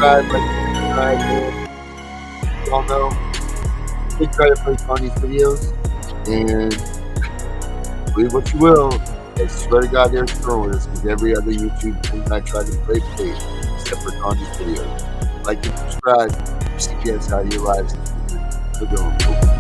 subscribe, y'all know. Big try to play on these videos, and believe what you will. I swear to God, they're throwing us with every other YouTube thing I try to play, except for Connie's videos. Like and subscribe. CPS out of your lives. Good going.